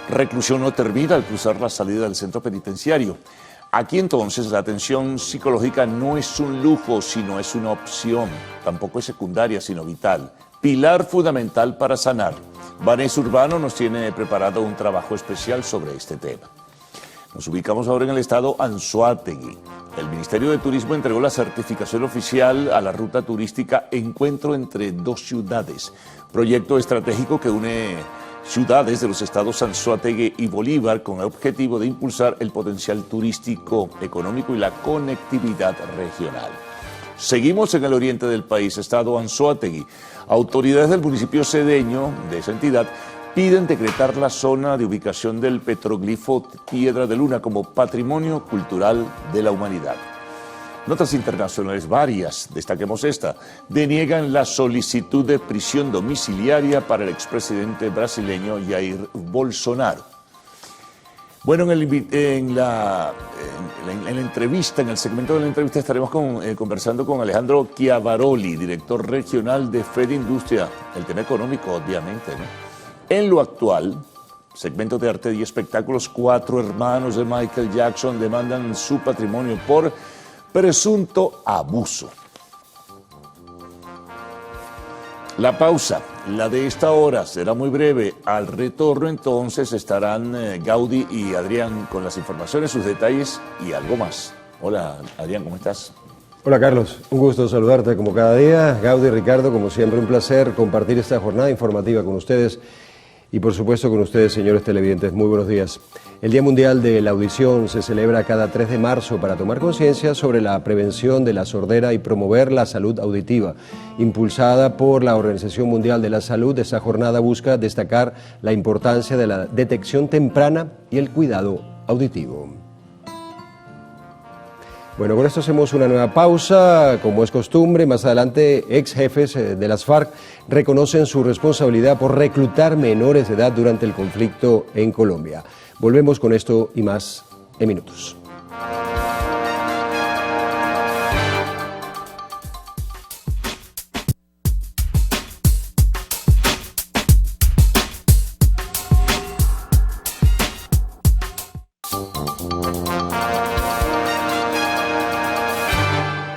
reclusión no termina al cruzar la salida del centro penitenciario. Aquí entonces la atención psicológica no es un lujo, sino es una opción. Tampoco es secundaria, sino vital. Pilar fundamental para sanar. Vanessa Urbano nos tiene preparado un trabajo especial sobre este tema. Nos ubicamos ahora en el estado Anzoátegui. El Ministerio de Turismo entregó la certificación oficial a la ruta turística Encuentro entre dos ciudades, proyecto estratégico que une ciudades de los estados Anzoátegui y Bolívar con el objetivo de impulsar el potencial turístico, económico y la conectividad regional. Seguimos en el oriente del país, estado Anzoátegui. Autoridades del municipio cedeño de esa entidad piden decretar la zona de ubicación del petroglifo Piedra de Luna como Patrimonio Cultural de la Humanidad. Notas internacionales varias, destaquemos esta, deniegan la solicitud de prisión domiciliaria para el expresidente brasileño Jair Bolsonaro. Bueno, en la entrevista, en el segmento de la entrevista estaremos conversando con Alejandro Chiavaroli, director regional de Fed Industria, el tema económico obviamente, ¿no? En lo actual, segmento de arte y espectáculos, 4 hermanos de Michael Jackson demandan su patrimonio por presunto abuso. La pausa, la de esta hora, será muy breve. Al retorno entonces estarán Gaudí y Adrián con las informaciones, sus detalles y algo más. Hola Adrián, ¿cómo estás? Hola Carlos, un gusto saludarte como cada día. Gaudí, Ricardo, como siempre un placer compartir esta jornada informativa con ustedes. Y por supuesto con ustedes, señores televidentes, muy buenos días. El Día Mundial de la Audición se celebra cada 3 de marzo para tomar conciencia sobre la prevención de la sordera y promover la salud auditiva. Impulsada por la Organización Mundial de la Salud, esta jornada busca destacar la importancia de la detección temprana y el cuidado auditivo. Bueno, con esto hacemos una nueva pausa. Como es costumbre, más adelante ex jefes de las FARC reconocen su responsabilidad por reclutar menores de edad durante el conflicto en Colombia. Volvemos con esto y más en minutos.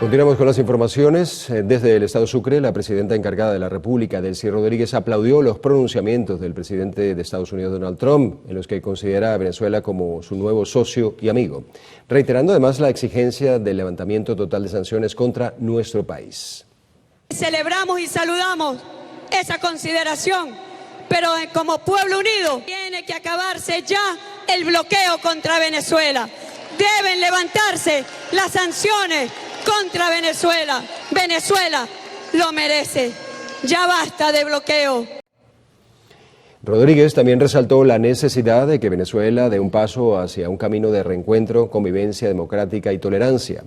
Continuamos con las informaciones. Desde el Estado Sucre, la presidenta encargada de la República, Delcy Rodríguez, aplaudió los pronunciamientos del presidente de Estados Unidos, Donald Trump, en los que considera a Venezuela como su nuevo socio y amigo, reiterando además la exigencia del levantamiento total de sanciones contra nuestro país. Celebramos y saludamos esa consideración, pero como pueblo unido tiene que acabarse ya el bloqueo contra Venezuela. Deben levantarse las sanciones contra Venezuela. Venezuela lo merece. Ya basta de bloqueo. Rodríguez también resaltó la necesidad de que Venezuela dé un paso hacia un camino de reencuentro, convivencia democrática y tolerancia.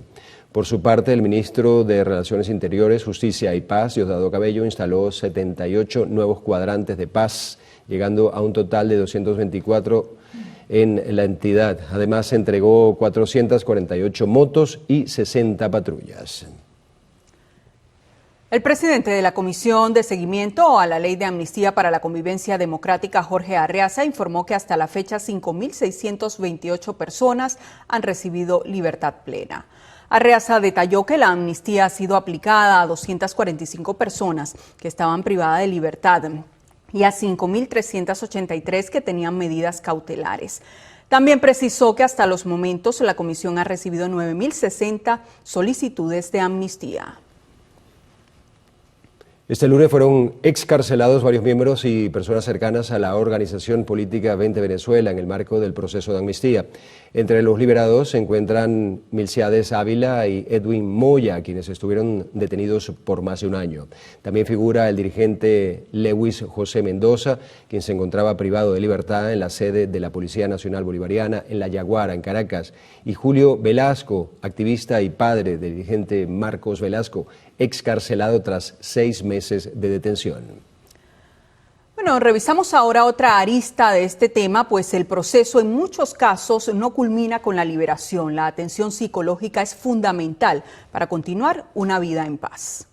Por su parte, el ministro de Relaciones Interiores, Justicia y Paz, Diosdado Cabello, instaló 78 nuevos cuadrantes de paz, llegando a un total de 224 en la entidad. Además, se entregó 448 motos y 60 patrullas. El presidente de la Comisión de Seguimiento a la Ley de Amnistía para la Convivencia Democrática, Jorge Arreaza, informó que hasta la fecha 5.628 personas han recibido libertad plena. Arreaza detalló que la amnistía ha sido aplicada a 245 personas que estaban privadas de libertad y a 5.383 que tenían medidas cautelares. También precisó que hasta los momentos la comisión ha recibido 9.060 solicitudes de amnistía. Este lunes fueron excarcelados varios miembros y personas cercanas a la organización política 20 Venezuela en el marco del proceso de amnistía. Entre los liberados se encuentran Milciades Ávila y Edwin Moya, quienes estuvieron detenidos por más de un año. También figura el dirigente Lewis José Mendoza, quien se encontraba privado de libertad en la sede de la Policía Nacional Bolivariana en La Yaguara, en Caracas, y Julio Velasco, activista y padre del dirigente Marcos Velasco, excarcelado tras 6 meses de detención. Bueno, revisamos ahora otra arista de este tema, pues el proceso en muchos casos no culmina con la liberación. La atención psicológica es fundamental para continuar una vida en paz.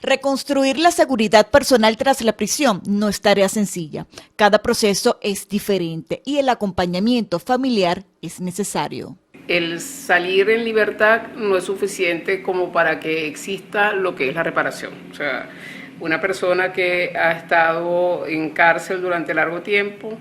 Reconstruir la seguridad personal tras la prisión no es tarea sencilla. Cada proceso es diferente y el acompañamiento familiar es necesario. El salir en libertad no es suficiente como para que exista lo que es la reparación. O sea, una persona que ha estado en cárcel durante largo tiempo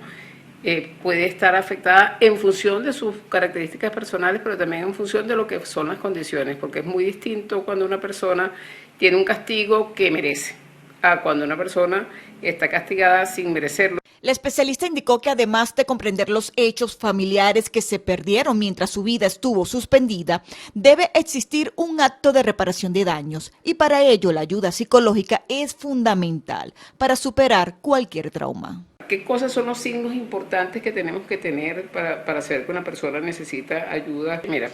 puede estar afectada en función de sus características personales, pero también en función de lo que son las condiciones, porque es muy distinto cuando una persona tiene un castigo que merece a cuando una persona está castigada sin merecerlo. La especialista indicó que además de comprender los hechos familiares que se perdieron mientras su vida estuvo suspendida, debe existir un acto de reparación de daños y para ello la ayuda psicológica es fundamental para superar cualquier trauma. ¿Qué cosas son los signos importantes que tenemos que tener para saber que una persona necesita ayuda? Mira,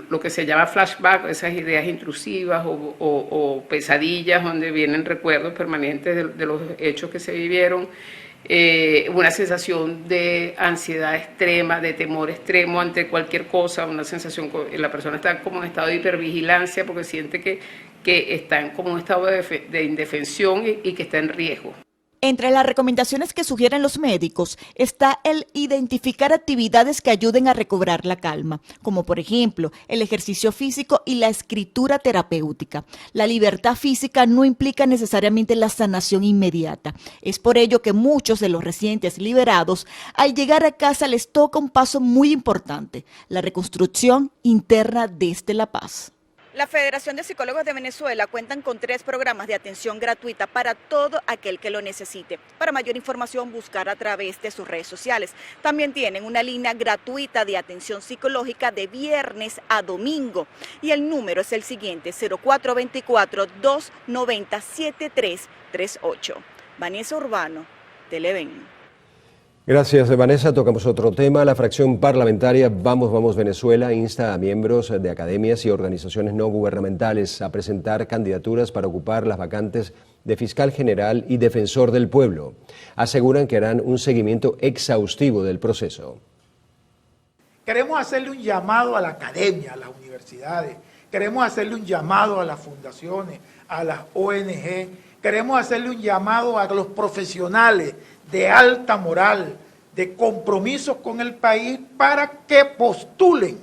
lo que se llama flashback, esas ideas intrusivas o pesadillas donde vienen recuerdos permanentes de los hechos que se vivieron, una sensación de ansiedad extrema, de temor extremo ante cualquier cosa, una sensación, la persona está como en estado de hipervigilancia porque siente que está en como un estado de indefensión y que está en riesgo. Entre las recomendaciones que sugieren los médicos está el identificar actividades que ayuden a recobrar la calma, como por ejemplo el ejercicio físico y la escritura terapéutica. La libertad física no implica necesariamente la sanación inmediata. Es por ello que muchos de los recientes liberados, al llegar a casa les toca un paso muy importante, la reconstrucción interna desde la paz. La Federación de Psicólogos de Venezuela cuentan con 3 programas de atención gratuita para todo aquel que lo necesite. Para mayor información, buscar a través de sus redes sociales. También tienen una línea gratuita de atención psicológica de viernes a domingo. Y el número es el siguiente, 0424-290-7338. Vanessa Urbano, Televen. Gracias, Vanessa. Tocamos otro tema. La fracción parlamentaria Vamos Venezuela insta a miembros de academias y organizaciones no gubernamentales a presentar candidaturas para ocupar las vacantes de fiscal general y defensor del pueblo. Aseguran que harán un seguimiento exhaustivo del proceso. Queremos hacerle un llamado a la academia, a las universidades. Queremos hacerle un llamado a las fundaciones, a las ONG. Queremos hacerle un llamado a los profesionales de alta moral, de compromisos con el país para que postulen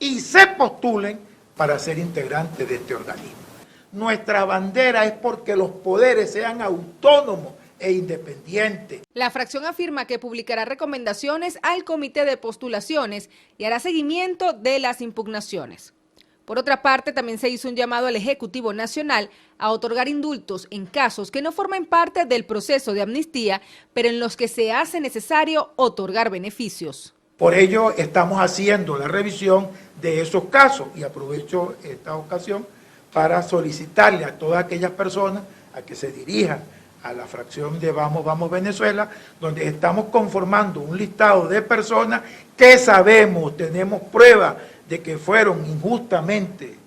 y se postulen para ser integrantes de este organismo. Nuestra bandera es porque los poderes sean autónomos e independientes. La fracción afirma que publicará recomendaciones al comité de postulaciones y hará seguimiento de las impugnaciones. Por otra parte, también se hizo un llamado al Ejecutivo Nacional a otorgar indultos en casos que no formen parte del proceso de amnistía, pero en los que se hace necesario otorgar beneficios. Por ello estamos haciendo la revisión de esos casos y aprovecho esta ocasión para solicitarle a todas aquellas personas a que se dirijan a la fracción de Vamos Venezuela, donde estamos conformando un listado de personas que sabemos, tenemos pruebas de que fueron injustamente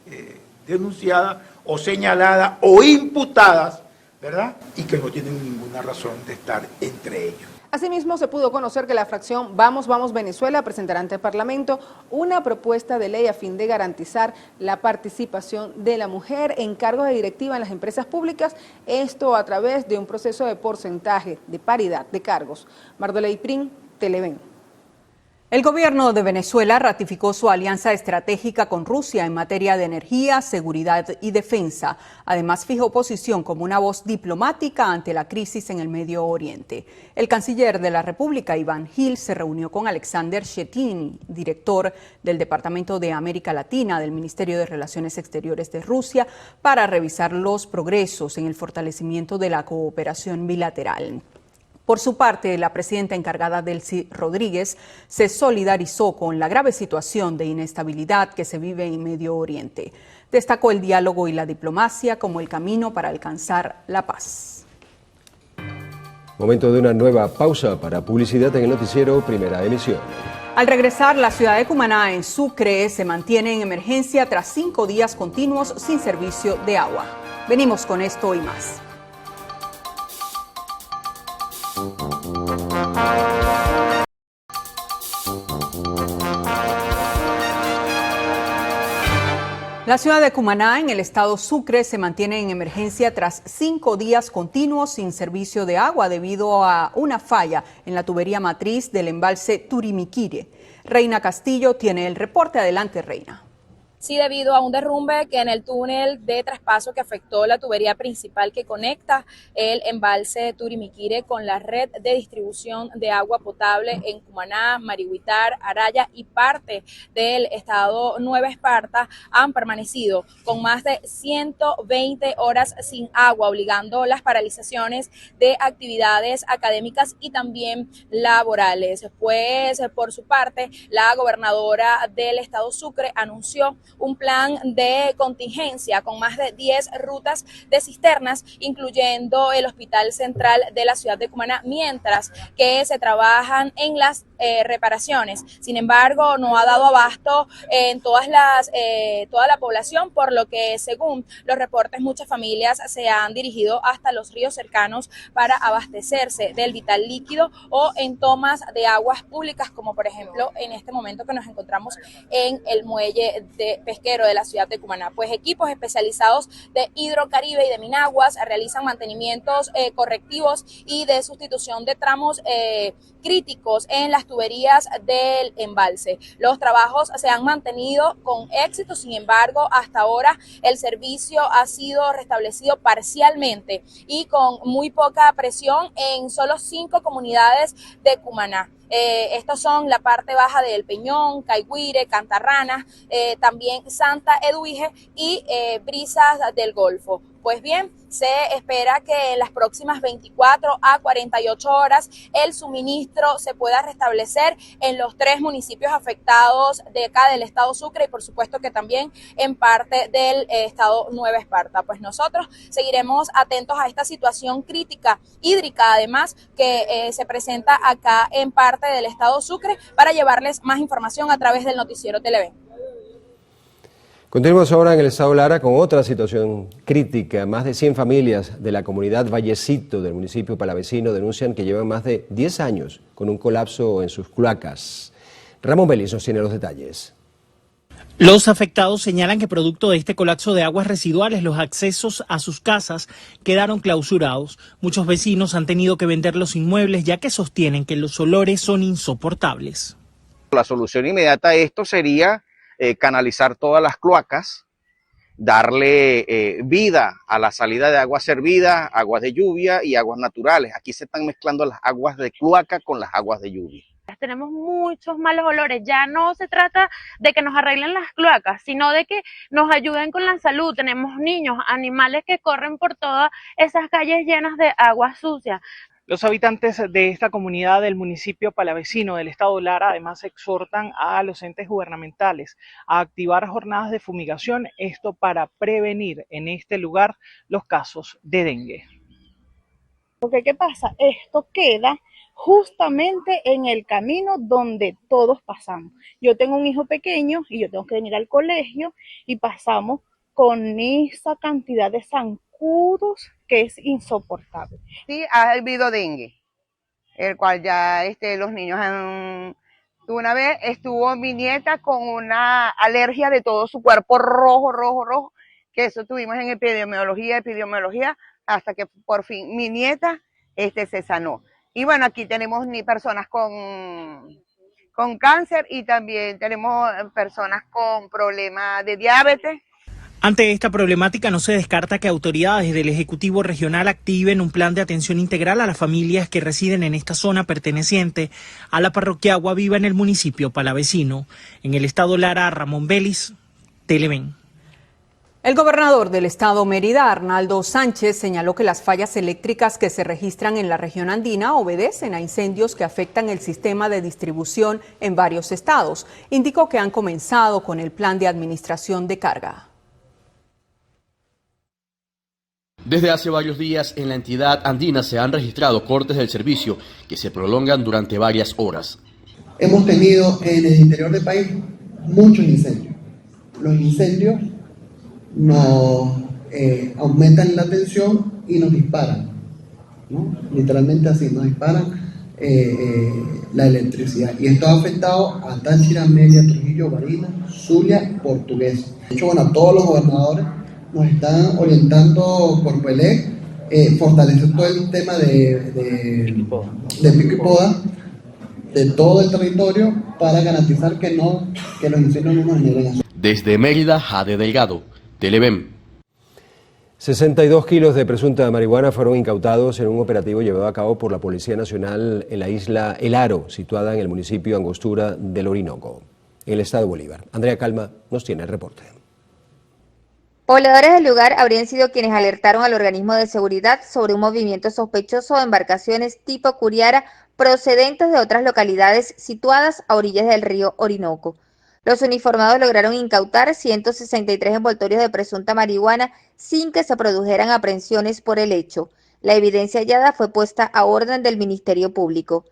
denunciadas o señaladas o imputadas, ¿verdad? Y que no tienen ninguna razón de estar entre ellos. Asimismo, se pudo conocer que la fracción Vamos Venezuela presentará ante el Parlamento una propuesta de ley a fin de garantizar la participación de la mujer en cargos de directiva en las empresas públicas, esto a través de un proceso de porcentaje de paridad de cargos. Mardoley Prin, Televen. El gobierno de Venezuela ratificó su alianza estratégica con Rusia en materia de energía, seguridad y defensa. Además, fijó posición como una voz diplomática ante la crisis en el Medio Oriente. El canciller de la República, Iván Gil, se reunió con Alexander Shetiny, director del Departamento de América Latina del Ministerio de Relaciones Exteriores de Rusia, para revisar los progresos en el fortalecimiento de la cooperación bilateral. Por su parte, la presidenta encargada Delcy Rodríguez se solidarizó con la grave situación de inestabilidad que se vive en Medio Oriente. Destacó el diálogo y la diplomacia como el camino para alcanzar la paz. Momento de una nueva pausa para publicidad en el noticiero Primera Emisión. Al regresar, la ciudad de Cumaná, en Sucre, se mantiene en emergencia tras 5 días continuos sin servicio de agua. Venimos con esto y más. La ciudad de Cumaná, en el estado Sucre, se mantiene en emergencia tras 5 días continuos sin servicio de agua debido a una falla en la tubería matriz del embalse Turimiquire. Reina Castillo tiene el reporte. Adelante, Reina. Sí, debido a un derrumbe que en el túnel de traspaso que afectó la tubería principal que conecta el embalse de Turimiquire con la red de distribución de agua potable en Cumaná, Marihuitar, Araya y parte del estado Nueva Esparta, han permanecido con más de 120 horas sin agua, obligando las paralizaciones de actividades académicas y también laborales. Pues por su parte, la gobernadora del estado Sucre anunció un plan de contingencia con más de 10 rutas de cisternas, incluyendo el Hospital Central de la ciudad de Cumaná, mientras que se trabajan en las reparaciones. Sin embargo, no ha dado abasto en toda la población, por lo que, según los reportes, muchas familias se han dirigido hasta los ríos cercanos para abastecerse del vital líquido o en tomas de aguas públicas, como por ejemplo en este momento que nos encontramos en el muelle de pesquero de la ciudad de Cumaná. Pues equipos especializados de Hidrocaribe y de Minaguas realizan mantenimientos correctivos y de sustitución de tramos críticos en las tuberías del embalse. Los trabajos se han mantenido con éxito, sin embargo, hasta ahora el servicio ha sido restablecido parcialmente y con muy poca presión en solo 5 comunidades de Cumaná. Estos son la parte baja del Peñón, Caigüire, Cantarrana, también Santa Eduige y Brisas del Golfo. Pues bien, se espera que en las próximas 24 a 48 horas el suministro se pueda restablecer en los 3 municipios afectados de acá del estado Sucre y por supuesto que también en parte del estado Nueva Esparta. Pues nosotros seguiremos atentos a esta situación crítica hídrica, además que se presenta acá en parte del estado Sucre, para llevarles más información a través del noticiero Televen. Continuamos ahora en el estado Lara con otra situación crítica. Más de 100 familias de la comunidad Vallecito del municipio palavecino denuncian que llevan más de 10 años con un colapso en sus cloacas. Ramón Belis nos tiene los detalles. Los afectados señalan que producto de este colapso de aguas residuales, los accesos a sus casas quedaron clausurados. Muchos vecinos han tenido que vender los inmuebles ya que sostienen que los olores son insoportables. La solución inmediata a esto sería canalizar todas las cloacas, darle vida a la salida de aguas servidas, aguas de lluvia y aguas naturales. Aquí se están mezclando las aguas de cloaca con las aguas de lluvia. Tenemos muchos malos olores, ya no se trata de que nos arreglen las cloacas, sino de que nos ayuden con la salud. Tenemos niños, animales que corren por todas esas calles llenas de agua sucia. Los habitantes de esta comunidad del municipio palavecino del estado Lara además exhortan a los entes gubernamentales a activar jornadas de fumigación, esto para prevenir en este lugar los casos de dengue. Porque ¿qué pasa? Esto queda justamente en el camino donde todos pasamos. Yo tengo un hijo pequeño y yo tengo que venir al colegio y pasamos con esa cantidad de zancudos que es insoportable. Sí, ha habido dengue, el cual ya los niños han... Una vez estuvo mi nieta con una alergia de todo su cuerpo rojo, que eso tuvimos en epidemiología, hasta que por fin mi nieta se sanó. Y bueno, aquí tenemos personas con cáncer y también tenemos personas con problemas de diabetes. Ante esta problemática no se descarta que autoridades del Ejecutivo Regional activen un plan de atención integral a las familias que residen en esta zona perteneciente a la parroquia Agua Viva en el municipio palavecino. En el estado Lara, Ramón Vélez, Televen. El gobernador del estado Mérida, Arnaldo Sánchez, señaló que las fallas eléctricas que se registran en la región andina obedecen a incendios que afectan el sistema de distribución en varios estados. Indicó que han comenzado con el plan de administración de carga. Desde hace varios días en la entidad andina se han registrado cortes del servicio que se prolongan durante varias horas. Hemos tenido en el interior del país muchos incendios. Los incendios nos aumentan la tensión y nos disparan, ¿no? Literalmente así, nos disparan la electricidad. Y esto ha afectado a Táchira, Mérida, Trujillo, Barinas, Zulia, Portuguesa. De hecho, bueno, todos los gobernadores nos están orientando por PELEC, fortalecer todo el tema de pico y poda de todo el territorio para garantizar que los incendios no nos generen azúcar. Desde Mérida, Jade Delgado, Televen. 62 kilos de presunta marihuana fueron incautados en un operativo llevado a cabo por la Policía Nacional en la isla El Aro, situada en el municipio Angostura del Orinoco, en el estado de Bolívar. Andrea Calma nos tiene el reporte. Pobladores del lugar habrían sido quienes alertaron al organismo de seguridad sobre un movimiento sospechoso de embarcaciones tipo Curiara procedentes de otras localidades situadas a orillas del río Orinoco. Los uniformados lograron incautar 163 envoltorios de presunta marihuana sin que se produjeran aprehensiones por el hecho. La evidencia hallada fue puesta a orden del Ministerio Público.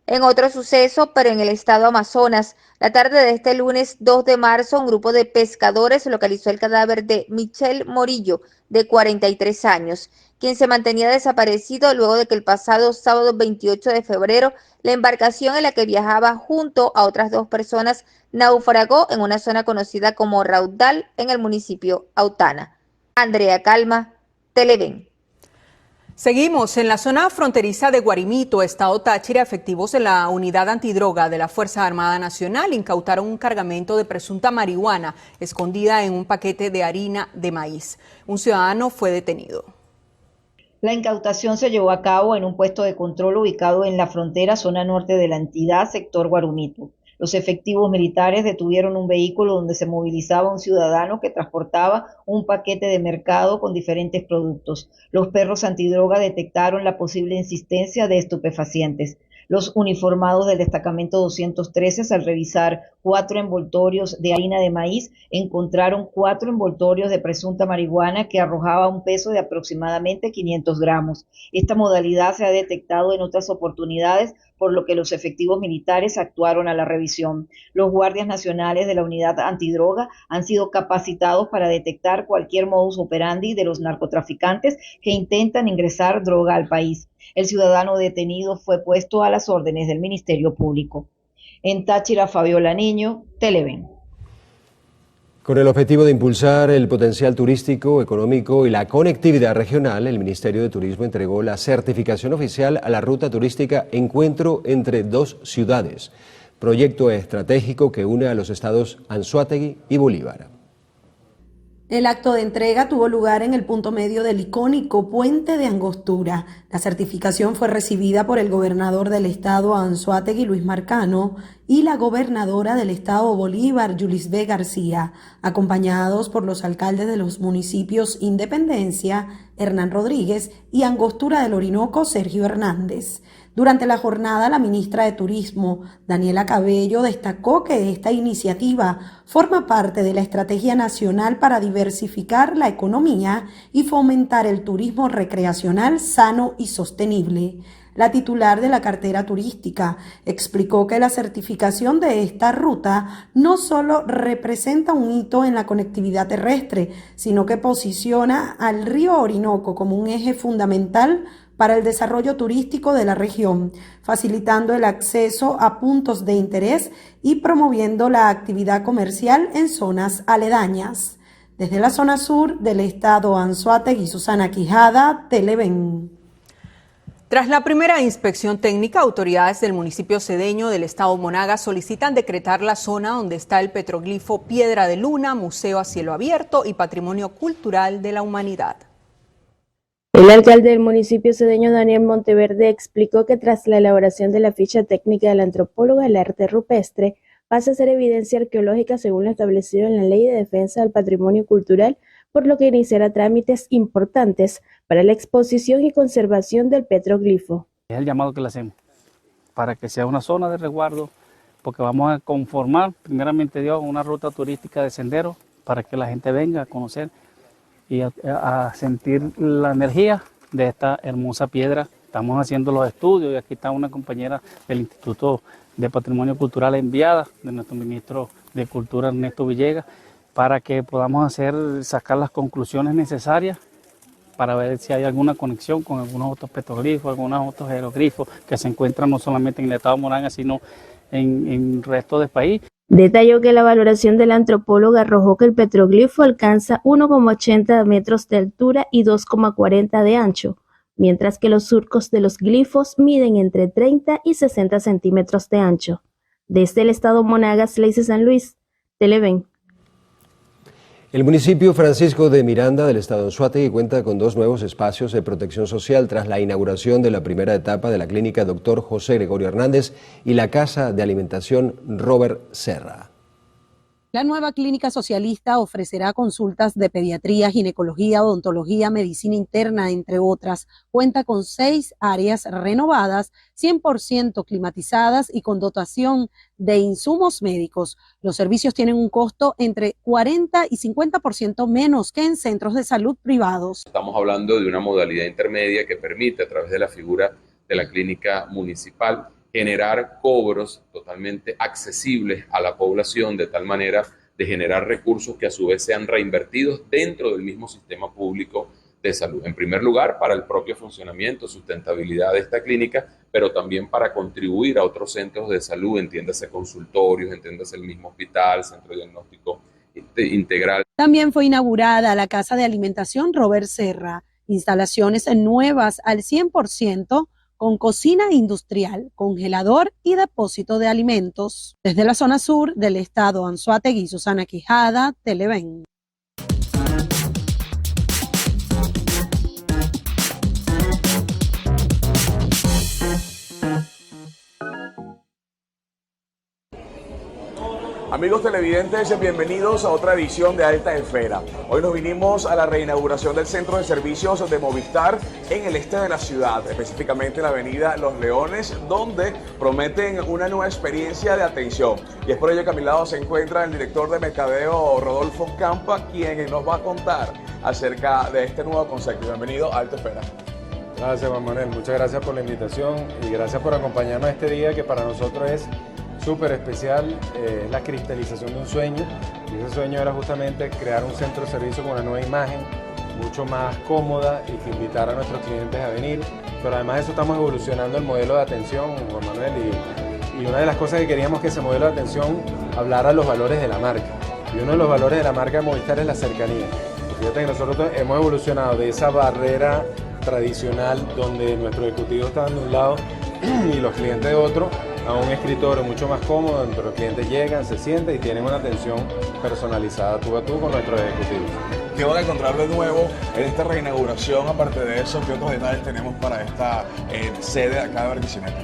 En otro suceso, pero en el estado Amazonas, la tarde de este lunes 2 de marzo, un grupo de pescadores localizó el cadáver de Michel Morillo, de 43 años, quien se mantenía desaparecido luego de que el pasado sábado 28 de febrero, la embarcación en la que viajaba junto a otras 2 personas naufragó en una zona conocida como Raudal en el municipio Autana. Andrea Calma, Televen. Seguimos en la zona fronteriza de Guarimito, estado Táchira. Efectivos de la unidad antidroga de la Fuerza Armada Nacional incautaron un cargamento de presunta marihuana escondida en un paquete de harina de maíz. Un ciudadano fue detenido. La incautación se llevó a cabo en un puesto de control ubicado en la frontera zona norte de la entidad, sector Guarimito. Los efectivos militares detuvieron un vehículo donde se movilizaba un ciudadano que transportaba un paquete de mercado con diferentes productos. Los perros antidroga detectaron la posible insistencia de estupefacientes. Los uniformados del destacamento 213, al revisar 4 envoltorios de harina de maíz, encontraron 4 envoltorios de presunta marihuana que arrojaba un peso de aproximadamente 500 gramos. Esta modalidad se ha detectado en otras oportunidades, por lo que los efectivos militares actuaron a la revisión. Los guardias nacionales de la unidad antidroga han sido capacitados para detectar cualquier modus operandi de los narcotraficantes que intentan ingresar droga al país. El ciudadano detenido fue puesto a las órdenes del Ministerio Público. En Táchira, Fabiola Niño, Televen. Con el objetivo de impulsar el potencial turístico, económico y la conectividad regional, el Ministerio de Turismo entregó la certificación oficial a la ruta turística Encuentro entre 2 ciudades. proyecto estratégico que une a los estados Anzoátegui y Bolívar. El acto de entrega tuvo lugar en el punto medio del icónico Puente de Angostura. La certificación fue recibida por el gobernador del estado Anzoátegui, Luis Marcano, y la gobernadora del estado Bolívar, Yulisbé García, acompañados por los alcaldes de los municipios Independencia, Hernán Rodríguez, y Angostura del Orinoco, Sergio Hernández. Durante la jornada, la ministra de Turismo, Daniela Cabello, destacó que esta iniciativa forma parte de la Estrategia Nacional para diversificar la economía y fomentar el turismo recreacional sano y sostenible. La titular de la cartera turística explicó que la certificación de esta ruta no solo representa un hito en la conectividad terrestre, sino que posiciona al río Orinoco como un eje fundamental para el desarrollo turístico de la región, facilitando el acceso a puntos de interés y promoviendo la actividad comercial en zonas aledañas. Desde la zona sur del estado Anzoátegui, Susana Quijada, Televen. Tras la primera inspección técnica, autoridades del municipio cedeño del estado Monagas solicitan decretar la zona donde está el petroglifo Piedra de Luna, museo a cielo abierto y patrimonio cultural de la humanidad. El alcalde del municipio cedeño, Daniel Monteverde, explicó que tras la elaboración de la ficha técnica del antropólogo del arte rupestre, pasa a ser evidencia arqueológica según lo establecido en la Ley de Defensa del Patrimonio Cultural, por lo que iniciará trámites importantes para la exposición y conservación del petroglifo. Es el llamado que le hacemos, para que sea una zona de resguardo, porque vamos a conformar, primeramente Dios, una ruta turística de sendero para que la gente venga a conocer y a sentir la energía de esta hermosa piedra. Estamos haciendo los estudios y aquí está una compañera del Instituto de Patrimonio Cultural enviada de nuestro ministro de Cultura, Ernesto Villegas, para que podamos sacar las conclusiones necesarias para ver si hay alguna conexión con algunos otros petroglifos, algunos otros jeroglifos que se encuentran no solamente en el estado de Monagas, sino en el resto del país. Detalló que la valoración del antropólogo arrojó que el petroglifo alcanza 1,80 metros de altura y 2,40 de ancho, mientras que los surcos de los glifos miden entre 30 y 60 centímetros de ancho. Desde el estado Monagas, Leice San Luis, Televen. El municipio Francisco de Miranda del estado Anzoátegui cuenta con 2 nuevos espacios de protección social tras la inauguración de la primera etapa de la clínica Dr. José Gregorio Hernández y la casa de alimentación Robert Serra. La nueva clínica socialista ofrecerá consultas de pediatría, ginecología, odontología, medicina interna, entre otras. Cuenta con 6 áreas renovadas, 100% climatizadas y con dotación de insumos médicos. Los servicios tienen un costo entre 40 y 50% menos que en centros de salud privados. Estamos hablando de una modalidad intermedia que permite, a través de la figura de la clínica municipal, generar cobros totalmente accesibles a la población, de tal manera de generar recursos que a su vez sean reinvertidos dentro del mismo sistema público de salud. En primer lugar, para el propio funcionamiento, sustentabilidad de esta clínica, pero también para contribuir a otros centros de salud, entiéndase consultorios, entiéndase el mismo hospital, centro de diagnóstico integral. También fue inaugurada la casa de alimentación Robert Serra, instalaciones nuevas al 100%, con cocina industrial, congelador y depósito de alimentos. Desde la zona sur del estado Anzoátegui, Susana Quijada, Televen. Amigos televidentes, bienvenidos a otra edición de Alta Esfera. Hoy nos vinimos a la reinauguración del Centro de Servicios de Movistar en el este de la ciudad, específicamente en la avenida Los Leones, donde prometen una nueva experiencia de atención. Y es por ello que a mi lado se encuentra el director de mercadeo, Rodolfo Campa, quien nos va a contar acerca de este nuevo concepto. Bienvenido a Alta Esfera. Gracias, Juan Manuel. Muchas gracias por la invitación y gracias por acompañarnos este día que para nosotros es súper especial, la cristalización de un sueño, y ese sueño era justamente crear un centro de servicio con una nueva imagen, mucho más cómoda y que invitar a nuestros clientes a venir, pero además de eso estamos evolucionando el modelo de atención, Juan Manuel, y una de las cosas que queríamos que ese modelo de atención hablara los valores de la marca, y uno de los valores de la marca de Movistar es la cercanía. Fíjate que nosotros hemos evolucionado de esa barrera tradicional donde nuestros ejecutivos estaban de un lado y los clientes de otro, a un escritorio mucho más cómodo, donde los clientes llegan, se sientan y tienen una atención personalizada tú a tú con nuestros ejecutivos. ¿Qué van a encontrar de nuevo en esta reinauguración? Aparte de eso, ¿qué otros detalles tenemos para esta sede acá de Barquisimeto?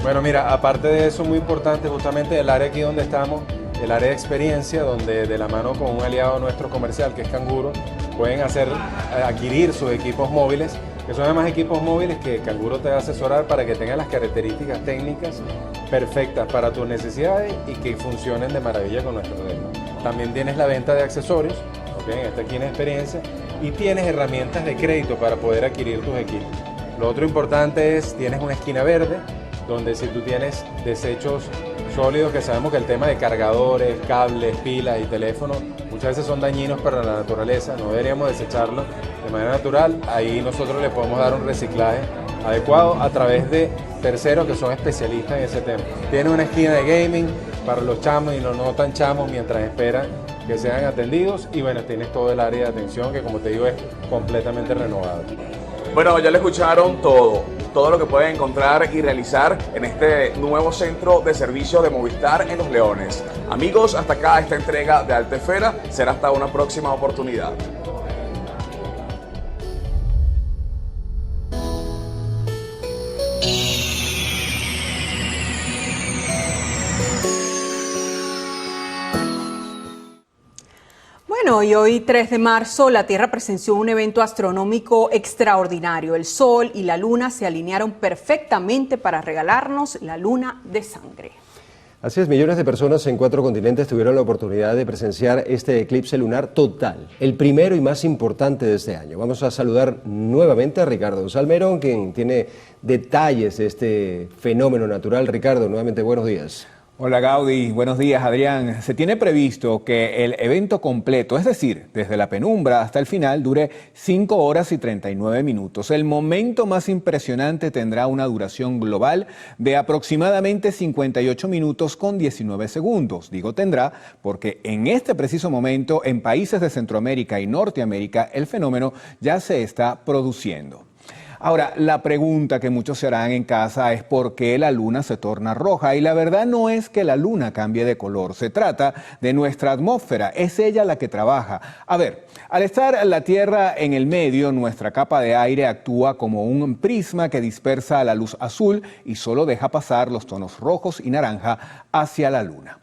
Bueno, mira, aparte de eso, muy importante justamente el área aquí donde estamos, el área de experiencia, donde de la mano con un aliado nuestro comercial, que es Canguro, pueden adquirir sus equipos móviles, que son además equipos móviles que Canguro te va a asesorar para que tengan las características técnicas perfectas para tus necesidades y que funcionen de maravilla con nuestro teléfono. También tienes la venta de accesorios, ¿okay? Esta aquí en experiencia, y tienes herramientas de crédito para poder adquirir tus equipos. Lo otro importante es, tienes una esquina verde, donde si tú tienes desechos sólidos, que sabemos que el tema de cargadores, cables, pilas y teléfonos muchas veces son dañinos para la naturaleza, no deberíamos desecharlos de manera natural, ahí nosotros le podemos dar un reciclaje adecuado a través de terceros que son especialistas en ese tema. Tiene una esquina de gaming para los chamos y los no tan chamos mientras esperan que sean atendidos, y bueno, tienes todo el área de atención que, como te digo, es completamente renovado. Bueno, ya le escucharon todo lo que pueden encontrar y realizar en este nuevo centro de servicio de Movistar en Los Leones. Amigos, hasta acá esta entrega de Alta Esfera, será hasta una próxima oportunidad. Bueno, y hoy 3 de marzo la Tierra presenció un evento astronómico extraordinario. El Sol y la Luna se alinearon perfectamente para regalarnos la luna de sangre. Así es, millones de personas en 4 continentes tuvieron la oportunidad de presenciar este eclipse lunar total, el primero y más importante de este año. Vamos a saludar nuevamente a Ricardo Salmerón, quien tiene detalles de este fenómeno natural. Ricardo, nuevamente buenos días. Hola Gaudí, buenos días Adrián. Se tiene previsto que el evento completo, es decir, desde la penumbra hasta el final, dure 5 horas y 39 minutos. El momento más impresionante tendrá una duración global de aproximadamente 58 minutos con 19 segundos. Digo tendrá porque en este preciso momento en países de Centroamérica y Norteamérica el fenómeno ya se está produciendo. Ahora, la pregunta que muchos se harán en casa es por qué la luna se torna roja, y la verdad no es que la luna cambie de color, se trata de nuestra atmósfera, es ella la que trabaja. A ver, al estar la Tierra en el medio, nuestra capa de aire actúa como un prisma que dispersa la luz azul y solo deja pasar los tonos rojos y naranja hacia la luna.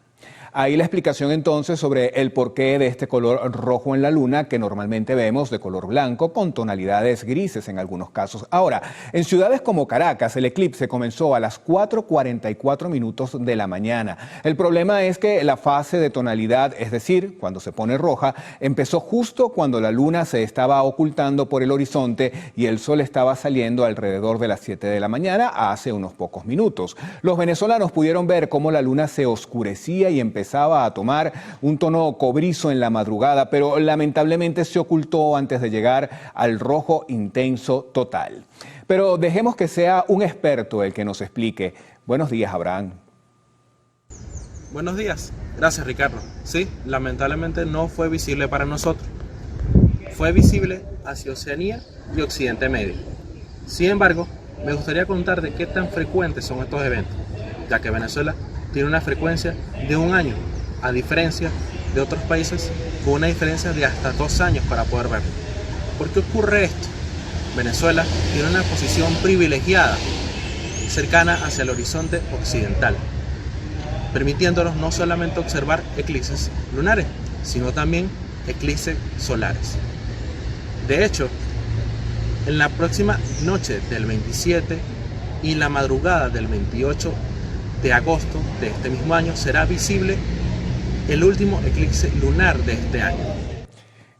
Ahí la explicación entonces sobre el porqué de este color rojo en la luna, que normalmente vemos de color blanco con tonalidades grises en algunos casos. Ahora, en ciudades como Caracas, el eclipse comenzó a las 4:44 minutos de la mañana. El problema es que la fase de tonalidad, es decir, cuando se pone roja, empezó justo cuando la luna se estaba ocultando por el horizonte y el sol estaba saliendo alrededor de las 7 de la mañana hace unos pocos minutos. Los venezolanos pudieron ver cómo la luna se oscurecía y empezaba a tomar un tono cobrizo en la madrugada, pero lamentablemente se ocultó antes de llegar al rojo intenso total. Pero dejemos que sea un experto el que nos explique. Buenos días, Abraham. Buenos días. Gracias, Ricardo. Sí, lamentablemente no fue visible para nosotros. Fue visible hacia Oceanía y Occidente Medio. Sin embargo, me gustaría contar de qué tan frecuentes son estos eventos, ya que Venezuela tiene una frecuencia de 1 año, a diferencia de otros países con una diferencia de hasta 2 años para poder verlo. ¿Por qué ocurre esto? Venezuela tiene una posición privilegiada, cercana hacia el horizonte occidental, permitiéndonos no solamente observar eclipses lunares, sino también eclipses solares. De hecho, en la próxima noche del 27 y la madrugada del 28 de agosto de este mismo año será visible el último eclipse lunar de este año.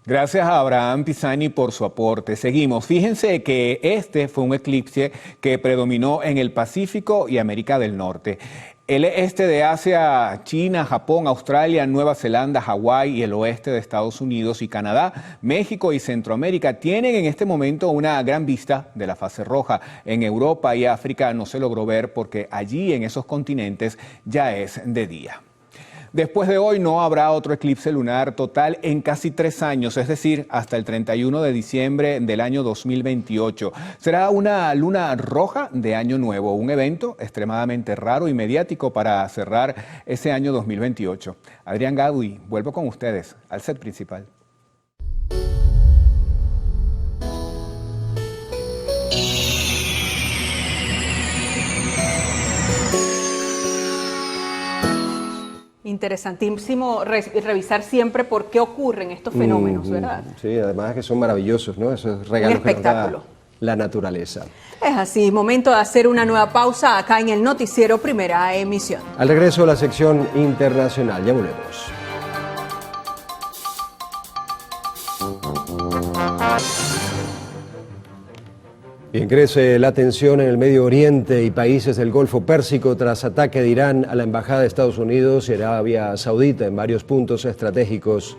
Gracias a Abraham Pisani por su aporte. Seguimos. Fíjense que este fue un eclipse que predominó en el Pacífico y América del Norte. El este de Asia, China, Japón, Australia, Nueva Zelanda, Hawái y el oeste de Estados Unidos y Canadá, México y Centroamérica tienen en este momento una gran vista de la fase roja. En Europa y África no se logró ver porque allí en esos continentes ya es de día. Después de hoy no habrá otro eclipse lunar total en casi 3 años, es decir, hasta el 31 de diciembre del año 2028. Será una luna roja de Año Nuevo, un evento extremadamente raro y mediático para cerrar ese año 2028. Adrián Gaudy, vuelvo con ustedes al set principal. Interesantísimo revisar siempre por qué ocurren estos fenómenos, ¿verdad? Sí, además que son maravillosos, ¿no? Esos regalos que nos da la naturaleza. Es así, momento de hacer una nueva pausa acá en el noticiero Primera Emisión. Al regreso de la sección internacional, ya volvemos. Bien, crece la tensión en el Medio Oriente y países del Golfo Pérsico tras ataque de Irán a la Embajada de Estados Unidos y Arabia Saudita en varios puntos estratégicos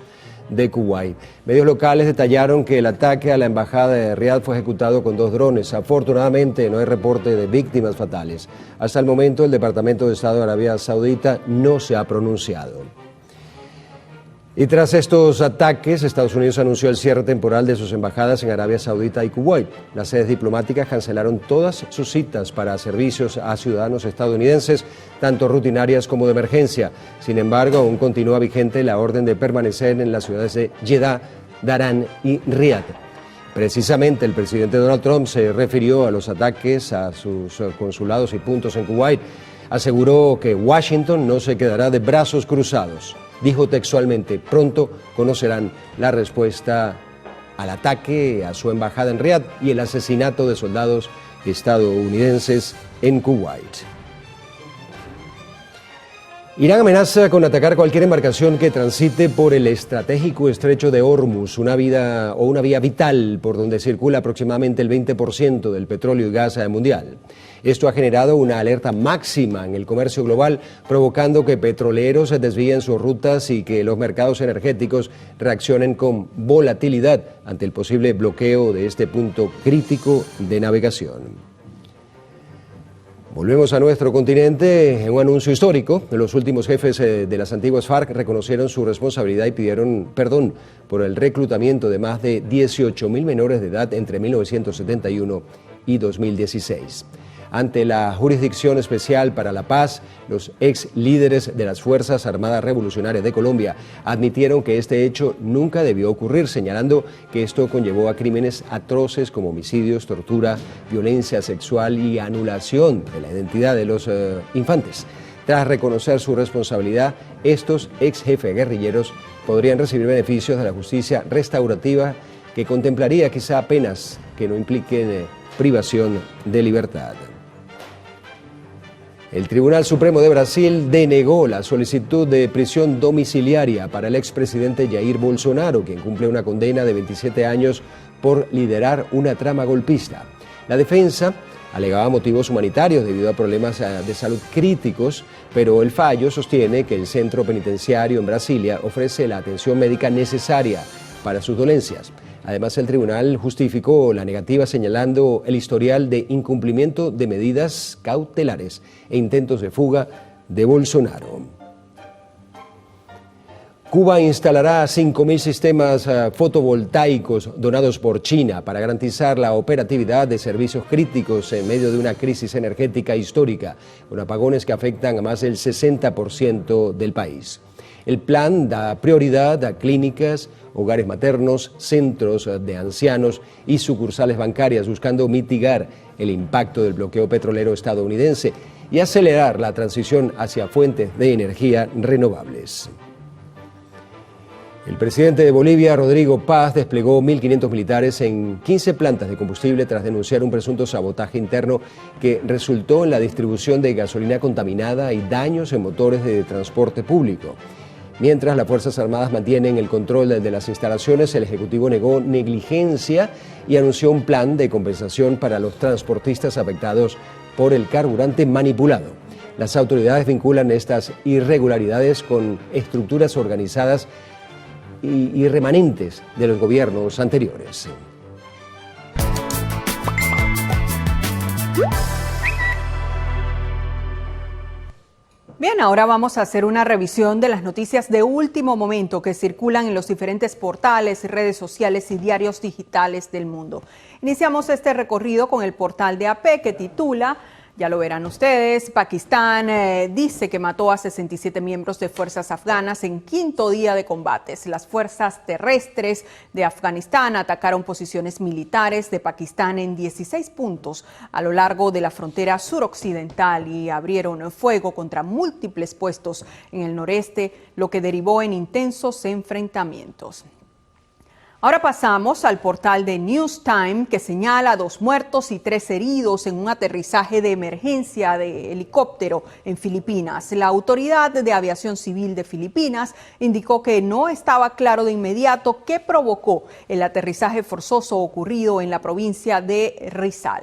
de Kuwait. Medios locales detallaron que el ataque a la Embajada de Riad fue ejecutado con 2 drones. Afortunadamente no hay reporte de víctimas fatales. Hasta el momento el Departamento de Estado de Arabia Saudita no se ha pronunciado. Y tras estos ataques, Estados Unidos anunció el cierre temporal de sus embajadas en Arabia Saudita y Kuwait. Las sedes diplomáticas cancelaron todas sus citas para servicios a ciudadanos estadounidenses, tanto rutinarias como de emergencia. Sin embargo, aún continúa vigente la orden de permanecer en las ciudades de Jeddah, Darán y Riad. Precisamente el presidente Donald Trump se refirió a los ataques a sus consulados y puntos en Kuwait. Aseguró que Washington no se quedará de brazos cruzados. Dijo textualmente: pronto conocerán la respuesta al ataque a su embajada en Riad y el asesinato de soldados estadounidenses en Kuwait. Irán amenaza con atacar cualquier embarcación que transite por el estratégico estrecho de Hormuz, una vía vital por donde circula aproximadamente el 20% del petróleo y gas mundial. Esto ha generado una alerta máxima en el comercio global, provocando que petroleros se desvíen sus rutas y que los mercados energéticos reaccionen con volatilidad ante el posible bloqueo de este punto crítico de navegación. Volvemos a nuestro continente en un anuncio histórico. Los últimos jefes de las antiguas FARC reconocieron su responsabilidad y pidieron perdón por el reclutamiento de más de 18.000 menores de edad entre 1971 y 2016. Ante la Jurisdicción Especial para la Paz, los ex líderes de las Fuerzas Armadas Revolucionarias de Colombia admitieron que este hecho nunca debió ocurrir, señalando que esto conllevó a crímenes atroces como homicidios, tortura, violencia sexual y anulación de la identidad de los infantes. Tras reconocer su responsabilidad, estos ex jefes guerrilleros podrían recibir beneficios de la justicia restaurativa que contemplaría quizá penas que no impliquen privación de libertad. El Tribunal Supremo de Brasil denegó la solicitud de prisión domiciliaria para el expresidente Jair Bolsonaro, quien cumple una condena de 27 años por liderar una trama golpista. La defensa alegaba motivos humanitarios debido a problemas de salud críticos, pero el fallo sostiene que el centro penitenciario en Brasilia ofrece la atención médica necesaria para sus dolencias. Además, el tribunal justificó la negativa señalando el historial de incumplimiento de medidas cautelares e intentos de fuga de Bolsonaro. Cuba instalará 5.000 sistemas fotovoltaicos donados por China para garantizar la operatividad de servicios críticos en medio de una crisis energética histórica, con apagones que afectan a más del 60% del país. El plan da prioridad a clínicas, hogares maternos, centros de ancianos y sucursales bancarias, buscando mitigar el impacto del bloqueo petrolero estadounidense y acelerar la transición hacia fuentes de energía renovables. El presidente de Bolivia, Rodrigo Paz, desplegó 1.500 militares en 15 plantas de combustible tras denunciar un presunto sabotaje interno que resultó en la distribución de gasolina contaminada y daños en motores de transporte público. Mientras las Fuerzas Armadas mantienen el control de las instalaciones, el Ejecutivo negó negligencia y anunció un plan de compensación para los transportistas afectados por el carburante manipulado. Las autoridades vinculan estas irregularidades con estructuras organizadas y remanentes de los gobiernos anteriores. Bien, ahora vamos a hacer una revisión de las noticias de último momento que circulan en los diferentes portales, redes sociales y diarios digitales del mundo. Iniciamos este recorrido con el portal de AP que titula, ya lo verán ustedes, Pakistán dice que mató a 67 miembros de fuerzas afganas en 5º día de combates. Las fuerzas terrestres de Afganistán atacaron posiciones militares de Pakistán en 16 puntos a lo largo de la frontera suroccidental y abrieron fuego contra múltiples puestos en el noreste, lo que derivó en intensos enfrentamientos. Ahora pasamos al portal de Newstime que señala 2 muertos y 3 heridos en un aterrizaje de emergencia de helicóptero en Filipinas. La Autoridad de Aviación Civil de Filipinas indicó que no estaba claro de inmediato qué provocó el aterrizaje forzoso ocurrido en la provincia de Rizal.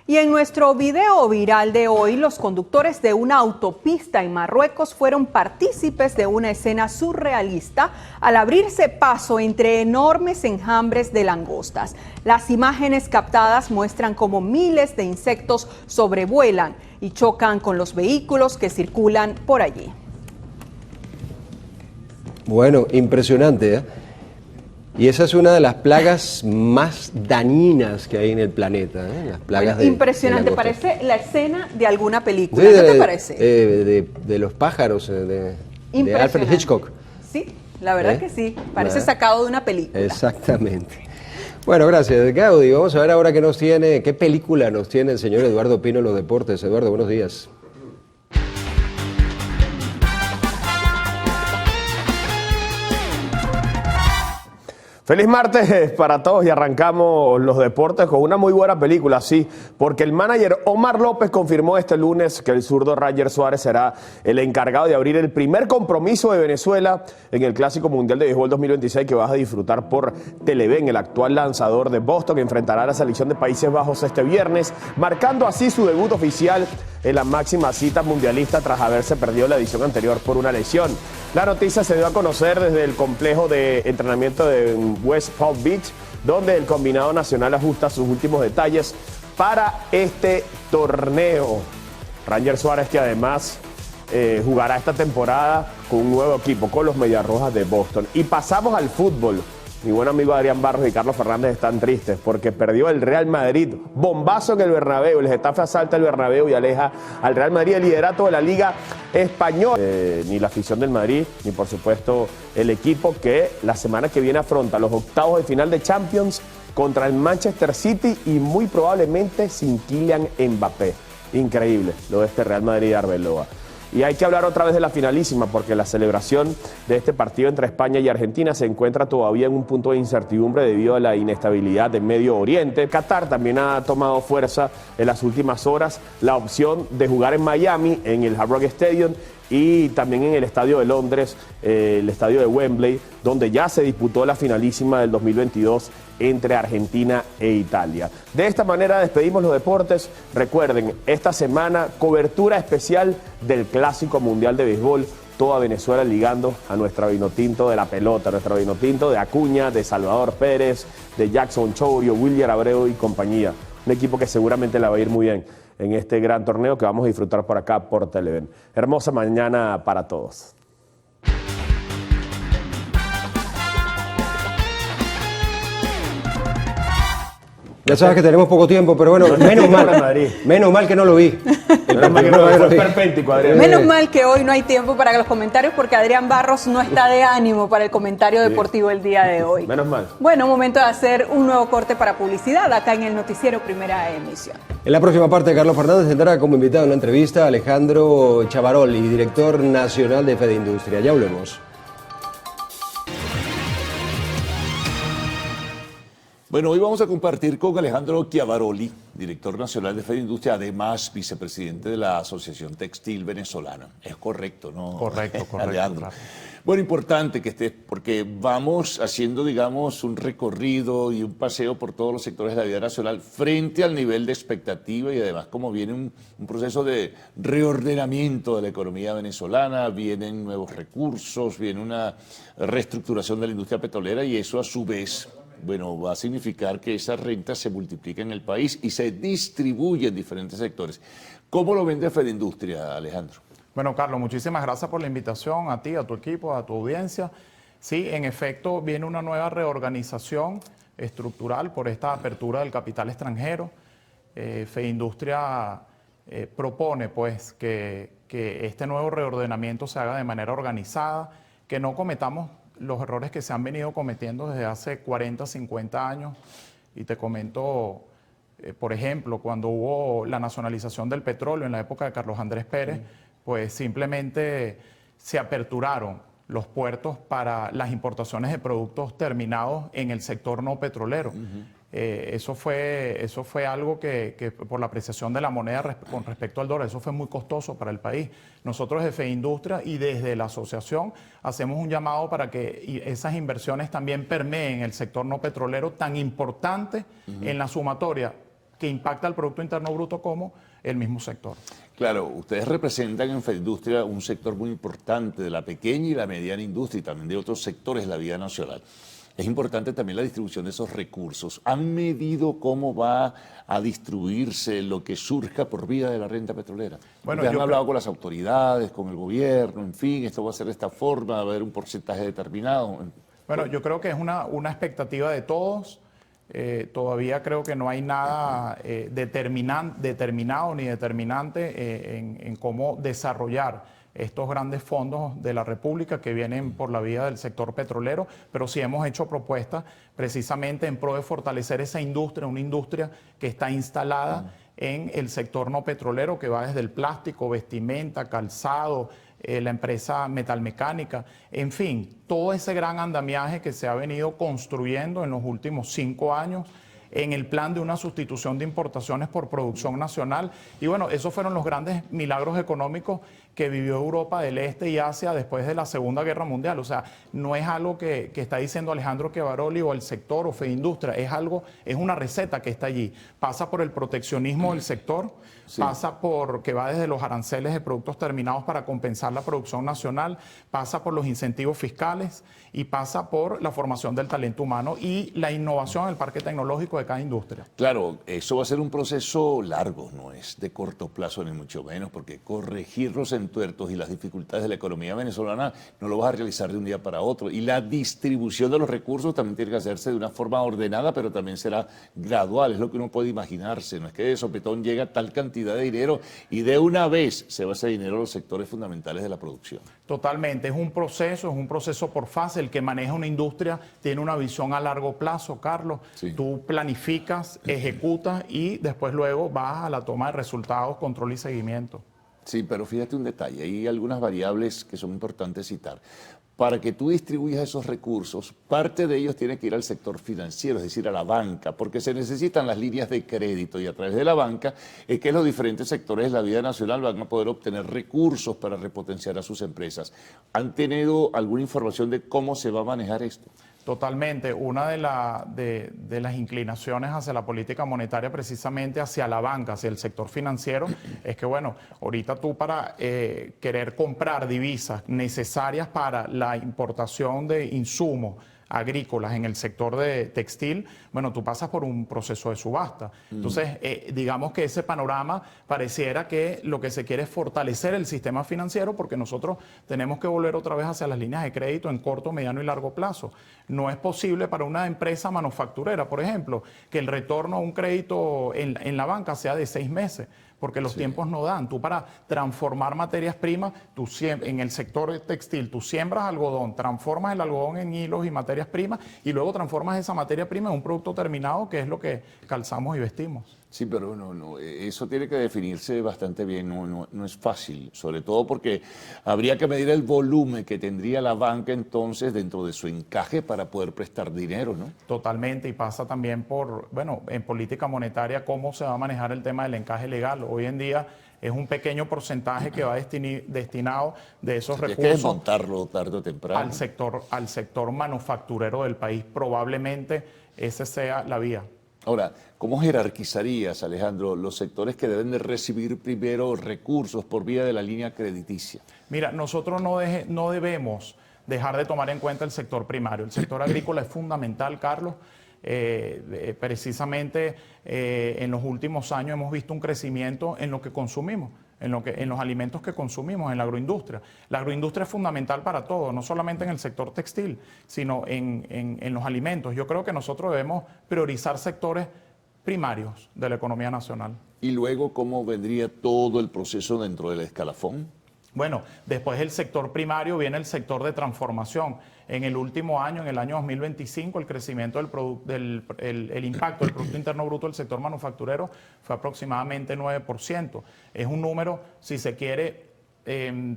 Y en nuestro video viral de hoy, los conductores de una autopista en Marruecos fueron partícipes de una escena surrealista al abrirse paso entre enormes enjambres de langostas. Las imágenes captadas muestran cómo miles de insectos sobrevuelan y chocan con los vehículos que circulan por allí. Bueno, impresionante, ¿eh? Y esa es una de las plagas más dañinas que hay en el planeta, ¿eh? Las plagas impresionante, de langostas. parece la escena de alguna película, Sí, ¿no te parece? De los pájaros, de Alfred Hitchcock. Sí, la verdad que sí, parece sacado de una película. Exactamente. Bueno, gracias, Gaudi. Vamos a ver ahora qué película nos tiene el señor Eduardo Pino en los deportes. Eduardo, buenos días. Feliz martes para todos y arrancamos los deportes con una muy buena película, sí, porque el manager Omar López confirmó este lunes que el zurdo Ranger Suárez será el encargado de abrir el primer compromiso de Venezuela en el Clásico Mundial de Béisbol 2026 que vas a disfrutar por Televen. El actual lanzador de Boston enfrentará a la selección de Países Bajos este viernes, marcando así su debut oficial en la máxima cita mundialista tras haberse perdido la edición anterior por una lesión. La noticia se dio a conocer desde el complejo de entrenamiento de West Palm Beach, donde el combinado nacional ajusta sus últimos detalles para este torneo. Ranger Suárez, que además jugará esta temporada con un nuevo equipo, con los Medias Rojas de Boston. Y pasamos al fútbol. Mi buen amigo Adrián Barros y Carlos Fernández están tristes porque perdió el Real Madrid. Bombazo en el Bernabéu. El Getafe asalta el Bernabéu y aleja al Real Madrid del liderato de la Liga Española. Ni la afición del Madrid, ni por supuesto el equipo que la semana que viene afronta los octavos de final de Champions contra el Manchester City y muy probablemente sin Kylian Mbappé. Increíble lo de este Real Madrid de Arbeloa. Y hay que hablar otra vez de la finalísima porque la celebración de este partido entre España y Argentina se encuentra todavía en un punto de incertidumbre debido a la inestabilidad del Medio Oriente. Qatar también ha tomado fuerza en las últimas horas la opción de jugar en Miami, en el Hard Rock Stadium, y también en el Estadio de Londres, el Estadio de Wembley, donde ya se disputó la finalísima del 2022 entre Argentina e Italia. De esta manera despedimos los deportes. Recuerden, esta semana cobertura especial del Clásico Mundial de Béisbol, toda Venezuela ligando a nuestra vinotinto de la pelota, nuestra vinotinto de Acuña, de Salvador Pérez, de Jackson Chourio, William Abreu y compañía. Un equipo que seguramente la va a ir muy bien en este gran torneo que vamos a disfrutar por acá por Televen. Hermosa mañana para todos. Ya sabes que tenemos poco tiempo, pero bueno, menos mal que no lo vi. Menos mal que hoy no hay tiempo para los comentarios porque Adrián Barros no está de ánimo para el comentario deportivo el día de hoy. Menos mal. Bueno, momento de hacer un nuevo corte para publicidad acá en el noticiero Primera Emisión. En la próxima parte, Carlos Fernández tendrá como invitado en la entrevista a Alejandro Chavaroli, director nacional de Fede Industria. Ya hablemos. Bueno, hoy vamos a compartir con Alejandro Chiavaroli, director nacional de Fede Industria, además vicepresidente de la Asociación Textil Venezolana. Es correcto, ¿no? Correcto. Alejandro. Bueno, importante que estés, porque vamos haciendo, digamos, un recorrido y un paseo por todos los sectores de la vida nacional frente al nivel de expectativa y además como viene un proceso de reordenamiento de la economía venezolana, vienen nuevos recursos, viene una reestructuración de la industria petrolera y eso a su vez, bueno, va a significar que esa renta se multiplica en el país y se distribuye en diferentes sectores. ¿Cómo lo vende Fede Industria, Alejandro? Bueno, Carlos, muchísimas gracias por la invitación, a ti, a tu equipo, a tu audiencia. Sí, en efecto, viene una nueva reorganización estructural por esta apertura del capital extranjero. FEINDUSTRIA propone pues que este nuevo reordenamiento se haga de manera organizada, que no cometamos los errores que se han venido cometiendo desde hace 40, 50 años. Y te comento, por ejemplo, cuando hubo la nacionalización del petróleo en la época de Carlos Andrés Pérez, pues simplemente se aperturaron los puertos para las importaciones de productos terminados en el sector no petrolero. Eso fue algo que por la apreciación de la moneda con respecto al dólar, eso fue muy costoso para el país. Nosotros de FEINDUSTRIA y desde la asociación hacemos un llamado para que esas inversiones también permeen el sector no petrolero tan importante en la sumatoria que impacta al Producto Interno Bruto como el mismo sector. Claro, ustedes representan en FEINDUSTRIA un sector muy importante de la pequeña y la mediana industria y también de otros sectores de la vida nacional. Es importante también la distribución de esos recursos. ¿Han medido cómo va a distribuirse lo que surja por vía de la renta petrolera? Bueno, han hablado con las autoridades, con el gobierno, en fin, esto va a ser de esta forma, va a haber un porcentaje determinado. Bueno, yo creo que es una expectativa de todos. Todavía creo que no hay nada determinado ni determinante en cómo desarrollar estos grandes fondos de la República que vienen por la vía del sector petrolero, pero sí hemos hecho propuestas precisamente en pro de fortalecer esa industria, una industria que está instalada en el sector no petrolero, que va desde el plástico, vestimenta, calzado, la empresa metalmecánica, en fin, todo ese gran andamiaje que se ha venido construyendo en los últimos 5 años en el plan de una sustitución de importaciones por producción nacional. Y bueno, esos fueron los grandes milagros económicos que vivió Europa del Este y Asia después de la Segunda Guerra Mundial. O sea, no es algo que está diciendo Alejandro Chevaroli o el sector o FEINDUSTRIA, es una receta que está allí. Pasa por el proteccionismo del sector, pasa por que va desde los aranceles de productos terminados para compensar la producción nacional, pasa por los incentivos fiscales y pasa por la formación del talento humano y la innovación en el parque tecnológico de cada industria. Claro, eso va a ser un proceso largo, no es de corto plazo ni mucho menos, porque corregir los entuertos y las dificultades de la economía venezolana no lo vas a realizar de un día para otro. Y la distribución de los recursos también tiene que hacerse de una forma ordenada, pero también será gradual, es lo que uno puede imaginarse. No es que de sopetón llega tal cantidad de dinero y de una vez se va ese dinero a los sectores fundamentales de la producción. Totalmente, es un proceso por fase. El que maneja una industria tiene una visión a largo plazo, Carlos. Sí. Tú planificas, ejecutas y después luego vas a la toma de resultados, control y seguimiento. Sí, pero fíjate un detalle, hay algunas variables que son importantes citar. Para que tú distribuyas esos recursos, parte de ellos tiene que ir al sector financiero, es decir, a la banca, porque se necesitan las líneas de crédito y a través de la banca es que los diferentes sectores de la vida nacional van a poder obtener recursos para repotenciar a sus empresas. ¿Han tenido alguna información de cómo se va a manejar esto? Totalmente. Una de las inclinaciones hacia la política monetaria, precisamente hacia la banca, hacia el sector financiero, es que, bueno, ahorita tú para querer comprar divisas necesarias para la importación de insumos agrícolas en el sector de textil, bueno, tú pasas por un proceso de subasta. Entonces, digamos que ese panorama pareciera que lo que se quiere es fortalecer el sistema financiero porque nosotros tenemos que volver otra vez hacia las líneas de crédito en corto, mediano y largo plazo. No es posible para una empresa manufacturera, por ejemplo, que el retorno a un crédito en la banca sea de 6 meses, porque los tiempos no dan. Tú para transformar materias primas, en el sector textil, tú siembras algodón, transformas el algodón en hilos y materias primas y luego transformas esa materia prima en un producto terminado que es lo que calzamos y vestimos. Sí, pero no, eso tiene que definirse bastante bien, no es fácil, sobre todo porque habría que medir el volumen que tendría la banca entonces dentro de su encaje para poder prestar dinero, ¿no? Totalmente, y pasa también por, bueno, en política monetaria, cómo se va a manejar el tema del encaje legal. Hoy en día es un pequeño porcentaje que va destinado de esos recursos. Hay que desmontarlo tarde o temprano. Al sector manufacturero del país, probablemente esa sea la vía. Ahora, ¿cómo jerarquizarías, Alejandro, los sectores que deben de recibir primero recursos por vía de la línea crediticia? Mira, nosotros no debemos dejar de tomar en cuenta el sector primario. El sector agrícola es fundamental, Carlos. precisamente en los últimos años hemos visto un crecimiento en lo que consumimos, en los alimentos que consumimos, en la agroindustria. La agroindustria es fundamental para todo, no solamente en el sector textil, sino en los alimentos. Yo creo que nosotros debemos priorizar sectores primarios de la economía nacional. ¿Y luego cómo vendría todo el proceso dentro del escalafón? Bueno, después del sector primario viene el sector de transformación. En el último año, en el año 2025, el crecimiento el impacto del Producto Interno Bruto del sector manufacturero fue aproximadamente 9%. Es un número, si se quiere,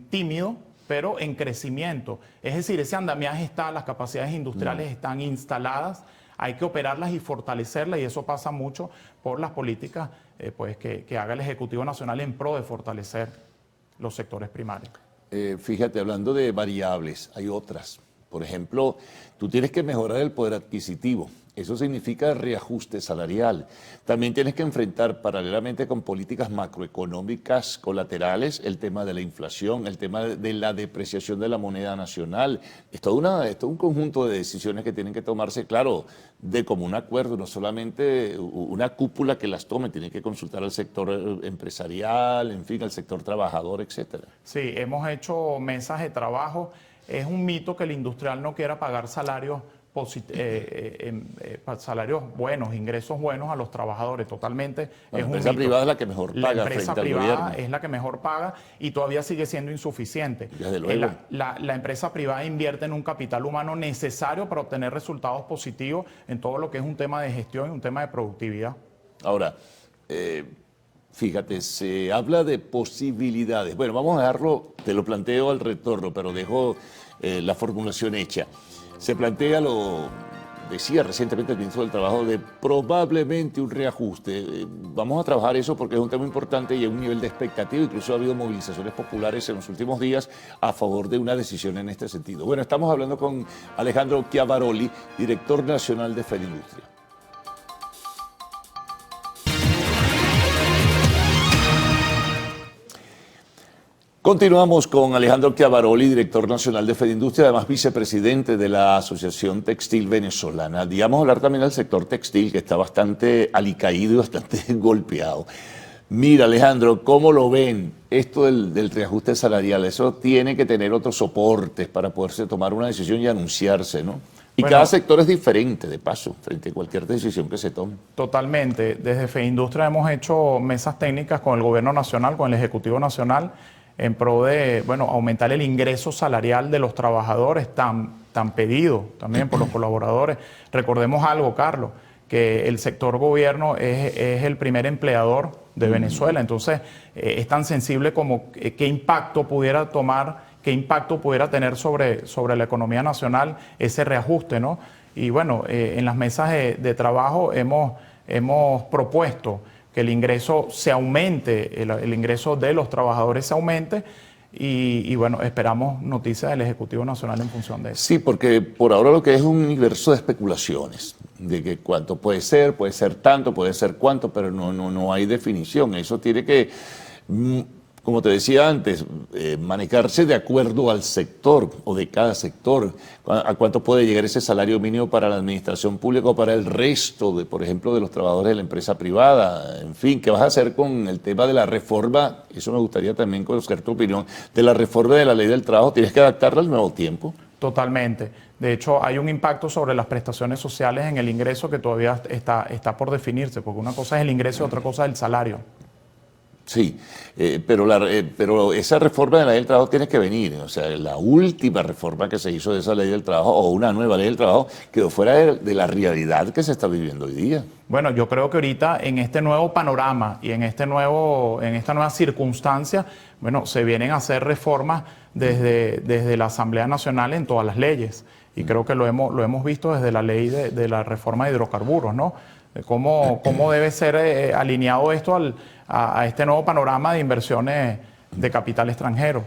tímido, pero en crecimiento. Es decir, ese andamiaje está, las capacidades industriales están instaladas, hay que operarlas y fortalecerlas, y eso pasa mucho por las políticas que haga el Ejecutivo Nacional en pro de fortalecer los sectores primarios. Fíjate, hablando de variables, hay otras. Por ejemplo, tú tienes que mejorar el poder adquisitivo. Eso significa reajuste salarial. También tienes que enfrentar paralelamente con políticas macroeconómicas colaterales el tema de la inflación, el tema de la depreciación de la moneda nacional. Es todo un conjunto de decisiones que tienen que tomarse, claro, de común acuerdo, no solamente una cúpula que las tome, tiene que consultar al sector empresarial, en fin, al sector trabajador, etcétera. Sí, hemos hecho mesas de trabajo. Es un mito que el industrial no quiera pagar salarios buenos, ingresos buenos a los trabajadores. Totalmente. La empresa privada es la que mejor paga. La empresa privada es la que mejor paga y todavía sigue siendo insuficiente. Desde luego. La empresa privada invierte en un capital humano necesario para obtener resultados positivos en todo lo que es un tema de gestión y un tema de productividad. Ahora, fíjate, se habla de posibilidades. Bueno, vamos a dejarlo, te lo planteo al retorno, pero dejo la formulación hecha. Se plantea, lo decía recientemente el ministro del Trabajo, de probablemente un reajuste. Vamos a trabajar eso porque es un tema importante y es un nivel de expectativa. Incluso ha habido movilizaciones populares en los últimos días a favor de una decisión en este sentido. Bueno, estamos hablando con Alejandro Chiavaroli, director nacional de Fedindustria. Continuamos con Alejandro Chiavaroli, director nacional de Fedindustria, además vicepresidente de la Asociación Textil Venezolana. Digamos, hablar también del sector textil, que está bastante alicaído y bastante golpeado. Mira, Alejandro, ¿cómo lo ven esto del reajuste salarial? Eso tiene que tener otros soportes para poderse tomar una decisión y anunciarse, ¿no? Y bueno, cada sector es diferente, de paso, frente a cualquier decisión que se tome. Totalmente. Desde Fedindustria hemos hecho mesas técnicas con el Gobierno Nacional, con el Ejecutivo Nacional, en pro de, aumentar el ingreso salarial de los trabajadores tan pedido también por los colaboradores. Recordemos algo, Carlos, que el sector gobierno es el primer empleador de Venezuela, entonces es tan sensible como qué impacto pudiera tener sobre la economía nacional ese reajuste, ¿no? Y bueno, en las mesas de trabajo hemos propuesto que el ingreso se aumente, el ingreso de los trabajadores se aumente y bueno, esperamos noticias del Ejecutivo Nacional en función de eso. Sí, porque por ahora lo que es un universo de especulaciones, de que cuánto puede ser tanto, puede ser cuánto, pero no hay definición. Eso tiene que, como te decía antes, manejarse de acuerdo al sector o de cada sector, a cuánto puede llegar ese salario mínimo para la administración pública o para el resto, por ejemplo, de los trabajadores de la empresa privada. En fin, ¿qué vas a hacer con el tema de la reforma? Eso me gustaría también conocer tu opinión. De la reforma de la ley del trabajo, ¿tienes que adaptarla al nuevo tiempo? Totalmente. De hecho, hay un impacto sobre las prestaciones sociales en el ingreso que todavía está por definirse, porque una cosa es el ingreso y otra cosa es el salario. Sí, pero esa reforma de la ley del trabajo tiene que venir, o sea, la última reforma que se hizo de esa ley del trabajo o una nueva ley del trabajo quedó fuera de la realidad que se está viviendo hoy día. Bueno, yo creo que ahorita en este nuevo panorama y en esta nueva circunstancia, bueno, se vienen a hacer reformas desde la Asamblea Nacional en todas las leyes y creo que lo hemos visto desde la ley de la reforma de hidrocarburos, ¿no? ¿Cómo debe ser alineado esto a este nuevo panorama de inversiones de capital extranjero?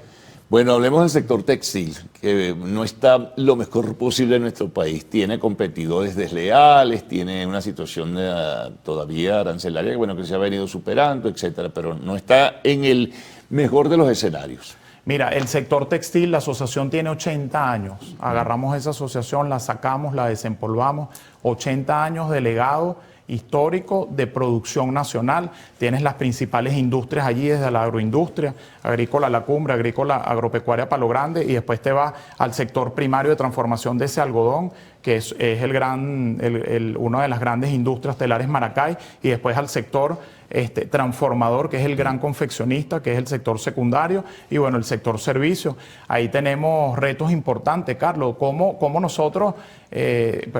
Bueno, hablemos del sector textil, que no está lo mejor posible en nuestro país. Tiene competidores desleales, tiene una situación todavía arancelaria que se ha venido superando, etcétera, pero no está en el mejor de los escenarios. Mira, el sector textil, la asociación tiene 80 años. Agarramos esa asociación, la sacamos, la desempolvamos. 80 años de legado histórico de producción nacional. Tienes las principales industrias allí, desde la agroindustria, agrícola La Cumbre, agrícola agropecuaria Palo Grande, y después te vas al sector primario de transformación de ese algodón, que es una de las grandes industrias telares Maracay, y después al sector transformador, que es el gran confeccionista, que es el sector secundario, y bueno, el sector servicio. Ahí tenemos retos importantes, Carlos, cómo nosotros,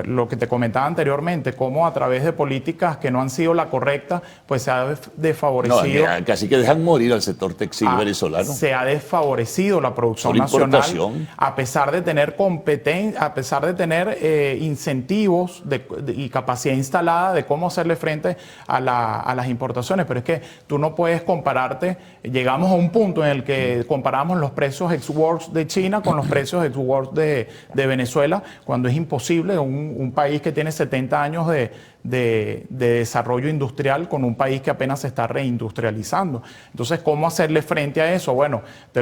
lo que te comentaba anteriormente, cómo a través de políticas que no han sido la correcta, pues se ha desfavorecido. No, casi que dejan morir al sector textil venezolano. Se ha desfavorecido la producción nacional, a pesar de tener a pesar de tener incentivos y capacidad instalada de cómo hacerle frente a las importaciones. Pero es que tú no puedes compararte. Llegamos a un punto en el que comparamos los precios ex-works de China con los precios ex-works de Venezuela, cuando es imposible. Un país que tiene 70 años de desarrollo industrial con un país que apenas se está reindustrializando. Entonces, ¿cómo hacerle frente a eso? Bueno, te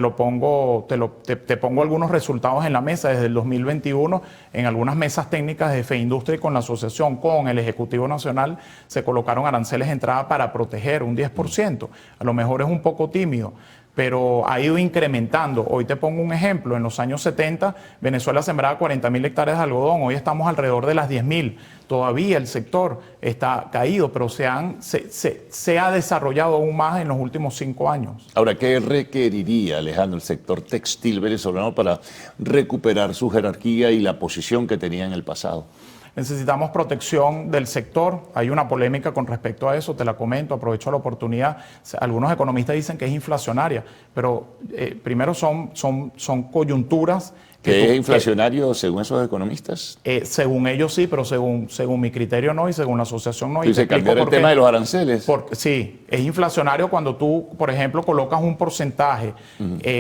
pongo algunos resultados en la mesa. Desde el 2021, en algunas mesas técnicas de FEINDUSTRIA y con la asociación, con el Ejecutivo Nacional, se colocaron aranceles de entrada para proteger un 10%. A lo mejor es un poco tímido, pero ha ido incrementando. Hoy te pongo un ejemplo. En los años 70, Venezuela sembraba 40.000 hectáreas de algodón. Hoy estamos alrededor de las 10.000. Todavía el sector está caído, pero se ha desarrollado aún más en los últimos 5 años. Ahora, ¿qué requeriría, Alejandro, el sector textil venezolano para recuperar su jerarquía y la posición que tenía en el pasado? Necesitamos protección del sector. Hay una polémica con respecto a eso, te la comento, aprovecho la oportunidad. Algunos economistas dicen que es inflacionaria, pero primero son coyunturas. ¿Que es inflacionario según esos economistas? Según ellos sí, pero según mi criterio no, y según la asociación no. ¿Y se cambió el tema de los aranceles? Sí, es inflacionario cuando tú, por ejemplo, colocas un porcentaje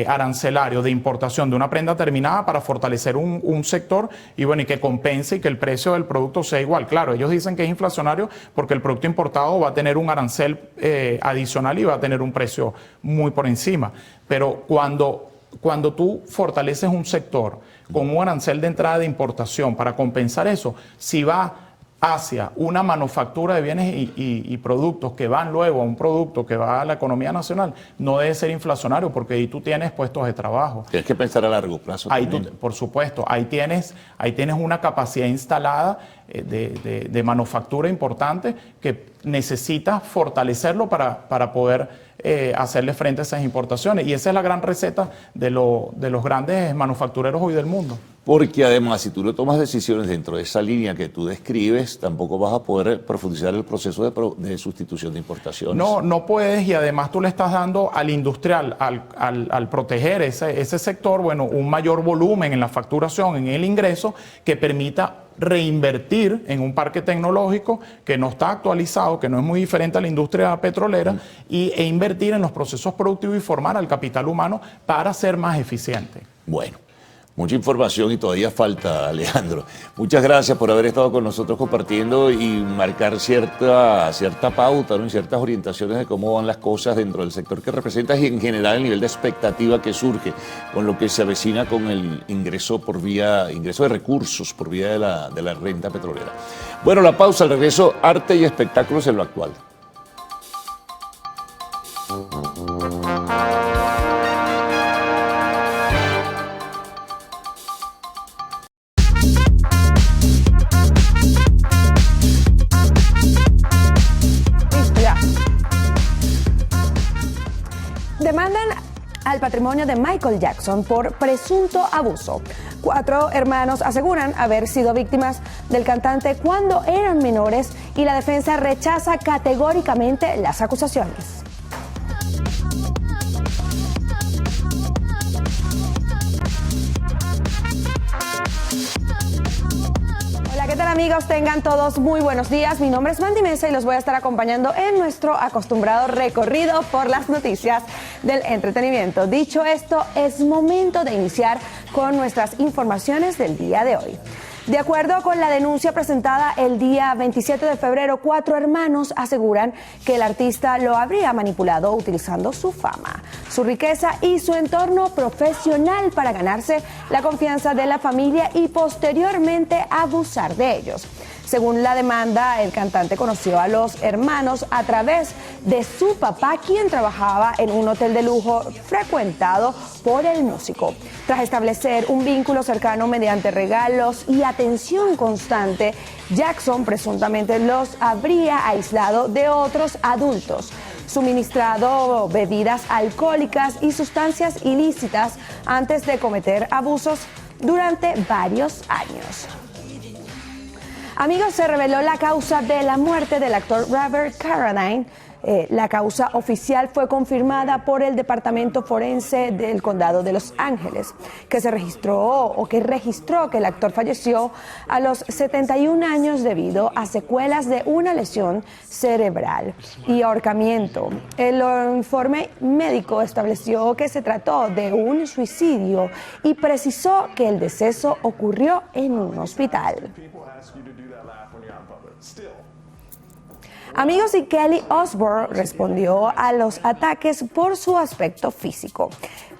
arancelario de importación de una prenda terminada para fortalecer un sector y bueno, y que compense y que el precio del producto sea igual. Claro, ellos dicen que es inflacionario porque el producto importado va a tener un arancel adicional y va a tener un precio muy por encima. Pero cuando tú fortaleces un sector con un arancel de entrada de importación para compensar eso, si va hacia una manufactura de bienes y productos que van luego a un producto que va a la economía nacional, no debe ser inflacionario porque ahí tú tienes puestos de trabajo. Tienes que pensar a largo plazo. Por supuesto, ahí tienes una capacidad instalada de manufactura importante que necesitas fortalecerlo para poder hacerle frente a esas importaciones. Y esa es la gran receta de los grandes manufactureros hoy del mundo. Porque además, si tú no tomas decisiones dentro de esa línea que tú describes, tampoco vas a poder profundizar el proceso de sustitución de importaciones. No puedes, y además tú le estás dando al industrial, al proteger ese sector, bueno, un mayor volumen en la facturación, en el ingreso, que permita reinvertir en un parque tecnológico que no está actualizado, que no es muy diferente a la industria petrolera, e invertir en los procesos productivos y formar al capital humano para ser más eficiente. Bueno, mucha información y todavía falta, Alejandro. Muchas gracias por haber estado con nosotros compartiendo y marcar cierta pauta, ¿no? Y ciertas orientaciones de cómo van las cosas dentro del sector que representas y en general el nivel de expectativa que surge con lo que se avecina con el ingreso de recursos por vía de la renta petrolera. Bueno, la pausa, al regreso, arte y espectáculos en lo actual. Demandan al patrimonio de Michael Jackson por presunto abuso. 4 hermanos aseguran haber sido víctimas del cantante cuando eran menores y la defensa rechaza categóricamente las acusaciones. ¿Qué tal, amigos? Tengan todos muy buenos días. Mi nombre es Mandy Mesa y los voy a estar acompañando en nuestro acostumbrado recorrido por las noticias del entretenimiento. Dicho esto, es momento de iniciar con nuestras informaciones del día de hoy. De acuerdo con la denuncia presentada el día 27 de febrero, 4 hermanos aseguran que el artista lo habría manipulado utilizando su fama, su riqueza y su entorno profesional para ganarse la confianza de la familia y posteriormente abusar de ellos. Según la demanda, el cantante conoció a los hermanos a través de su papá, quien trabajaba en un hotel de lujo frecuentado por el músico. Tras establecer un vínculo cercano mediante regalos y atención constante, Jackson presuntamente los habría aislado de otros adultos, suministrado bebidas alcohólicas y sustancias ilícitas antes de cometer abusos durante varios años. Amigos, se reveló la causa de la muerte del actor Robert Carradine. La causa oficial fue confirmada por el Departamento Forense del Condado de Los Ángeles, que registró que el actor falleció a los 71 años debido a secuelas de una lesión cerebral y ahorcamiento. El informe médico estableció que se trató de un suicidio y precisó que el deceso ocurrió en un hospital. Amigos, y Kelly Osbourne respondió a los ataques por su aspecto físico.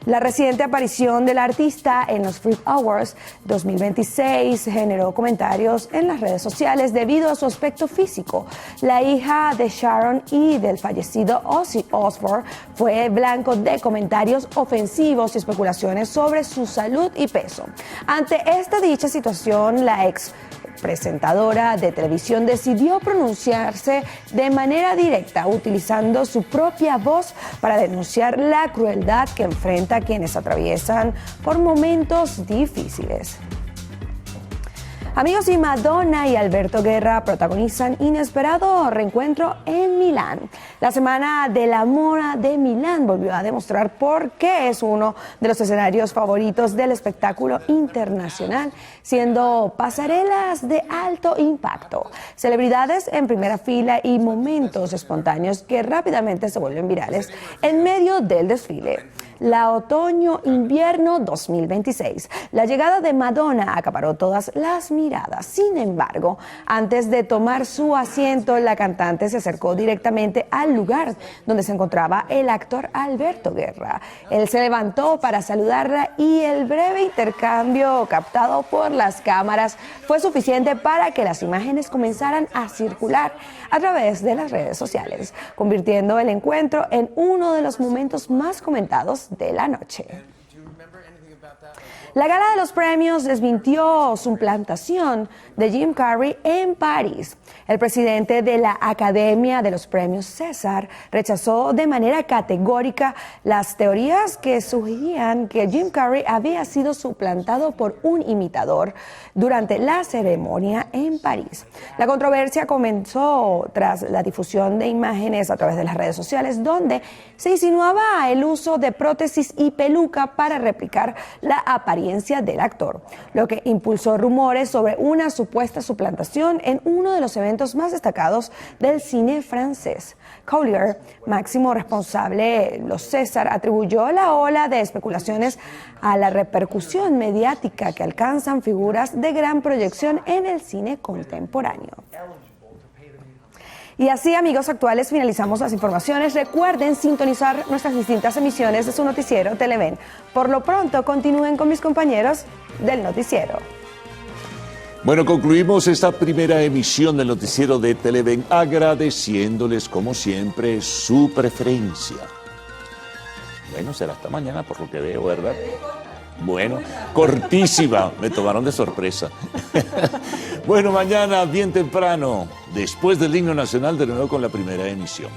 La reciente aparición del artista en los Brit Awards 2026 generó comentarios en las redes sociales debido a su aspecto físico. La hija de Sharon y del fallecido Ozzy Osbourne fue blanco de comentarios ofensivos y especulaciones sobre su salud y peso. Ante esta dicha situación, la ex presentadora de televisión decidió pronunciarse de manera directa, utilizando su propia voz para denunciar la crueldad que enfrenta quienes atraviesan por momentos difíciles. Amigos, y Madonna y Alberto Guerra protagonizan inesperado reencuentro en Milán. La Semana de la Moda de Milán volvió a demostrar por qué es uno de los escenarios favoritos del espectáculo internacional, siendo pasarelas de alto impacto, celebridades en primera fila y momentos espontáneos que rápidamente se vuelven virales en medio del desfile. La otoño-invierno 2026. La llegada de Madonna acaparó todas las miradas. Sin embargo, antes de tomar su asiento, la cantante se acercó directamente al lugar donde se encontraba el actor Alberto Guerra. Él se levantó para saludarla y el breve intercambio captado por las cámaras fue suficiente para que las imágenes comenzaran a circular a través de las redes sociales, convirtiendo el encuentro en uno de los momentos más comentados de la noche. La gala de los premios desmintió su implantación de Jim Carrey en París. El presidente de la Academia de los Premios César rechazó de manera categórica las teorías que sugerían que Jim Carrey había sido suplantado por un imitador durante la ceremonia en París. La controversia comenzó tras la difusión de imágenes a través de las redes sociales donde se insinuaba el uso de prótesis y peluca para replicar la apariencia del actor, lo que impulsó rumores sobre una supuesta suplantación en uno de los eventos más destacados del cine francés. Collier, máximo responsable, los César, atribuyó la ola de especulaciones a la repercusión mediática que alcanzan figuras de gran proyección en el cine contemporáneo. Y así, amigos actuales, finalizamos las informaciones. Recuerden sintonizar nuestras distintas emisiones de su noticiero Televen. Por lo pronto, continúen con mis compañeros del noticiero. Bueno, concluimos esta primera emisión del noticiero de Televen agradeciéndoles, como siempre, su preferencia. Bueno, será hasta mañana por lo que veo, ¿verdad? Bueno, cortísima, me tomaron de sorpresa. Bueno, mañana bien temprano, después del himno nacional, de nuevo con la primera emisión.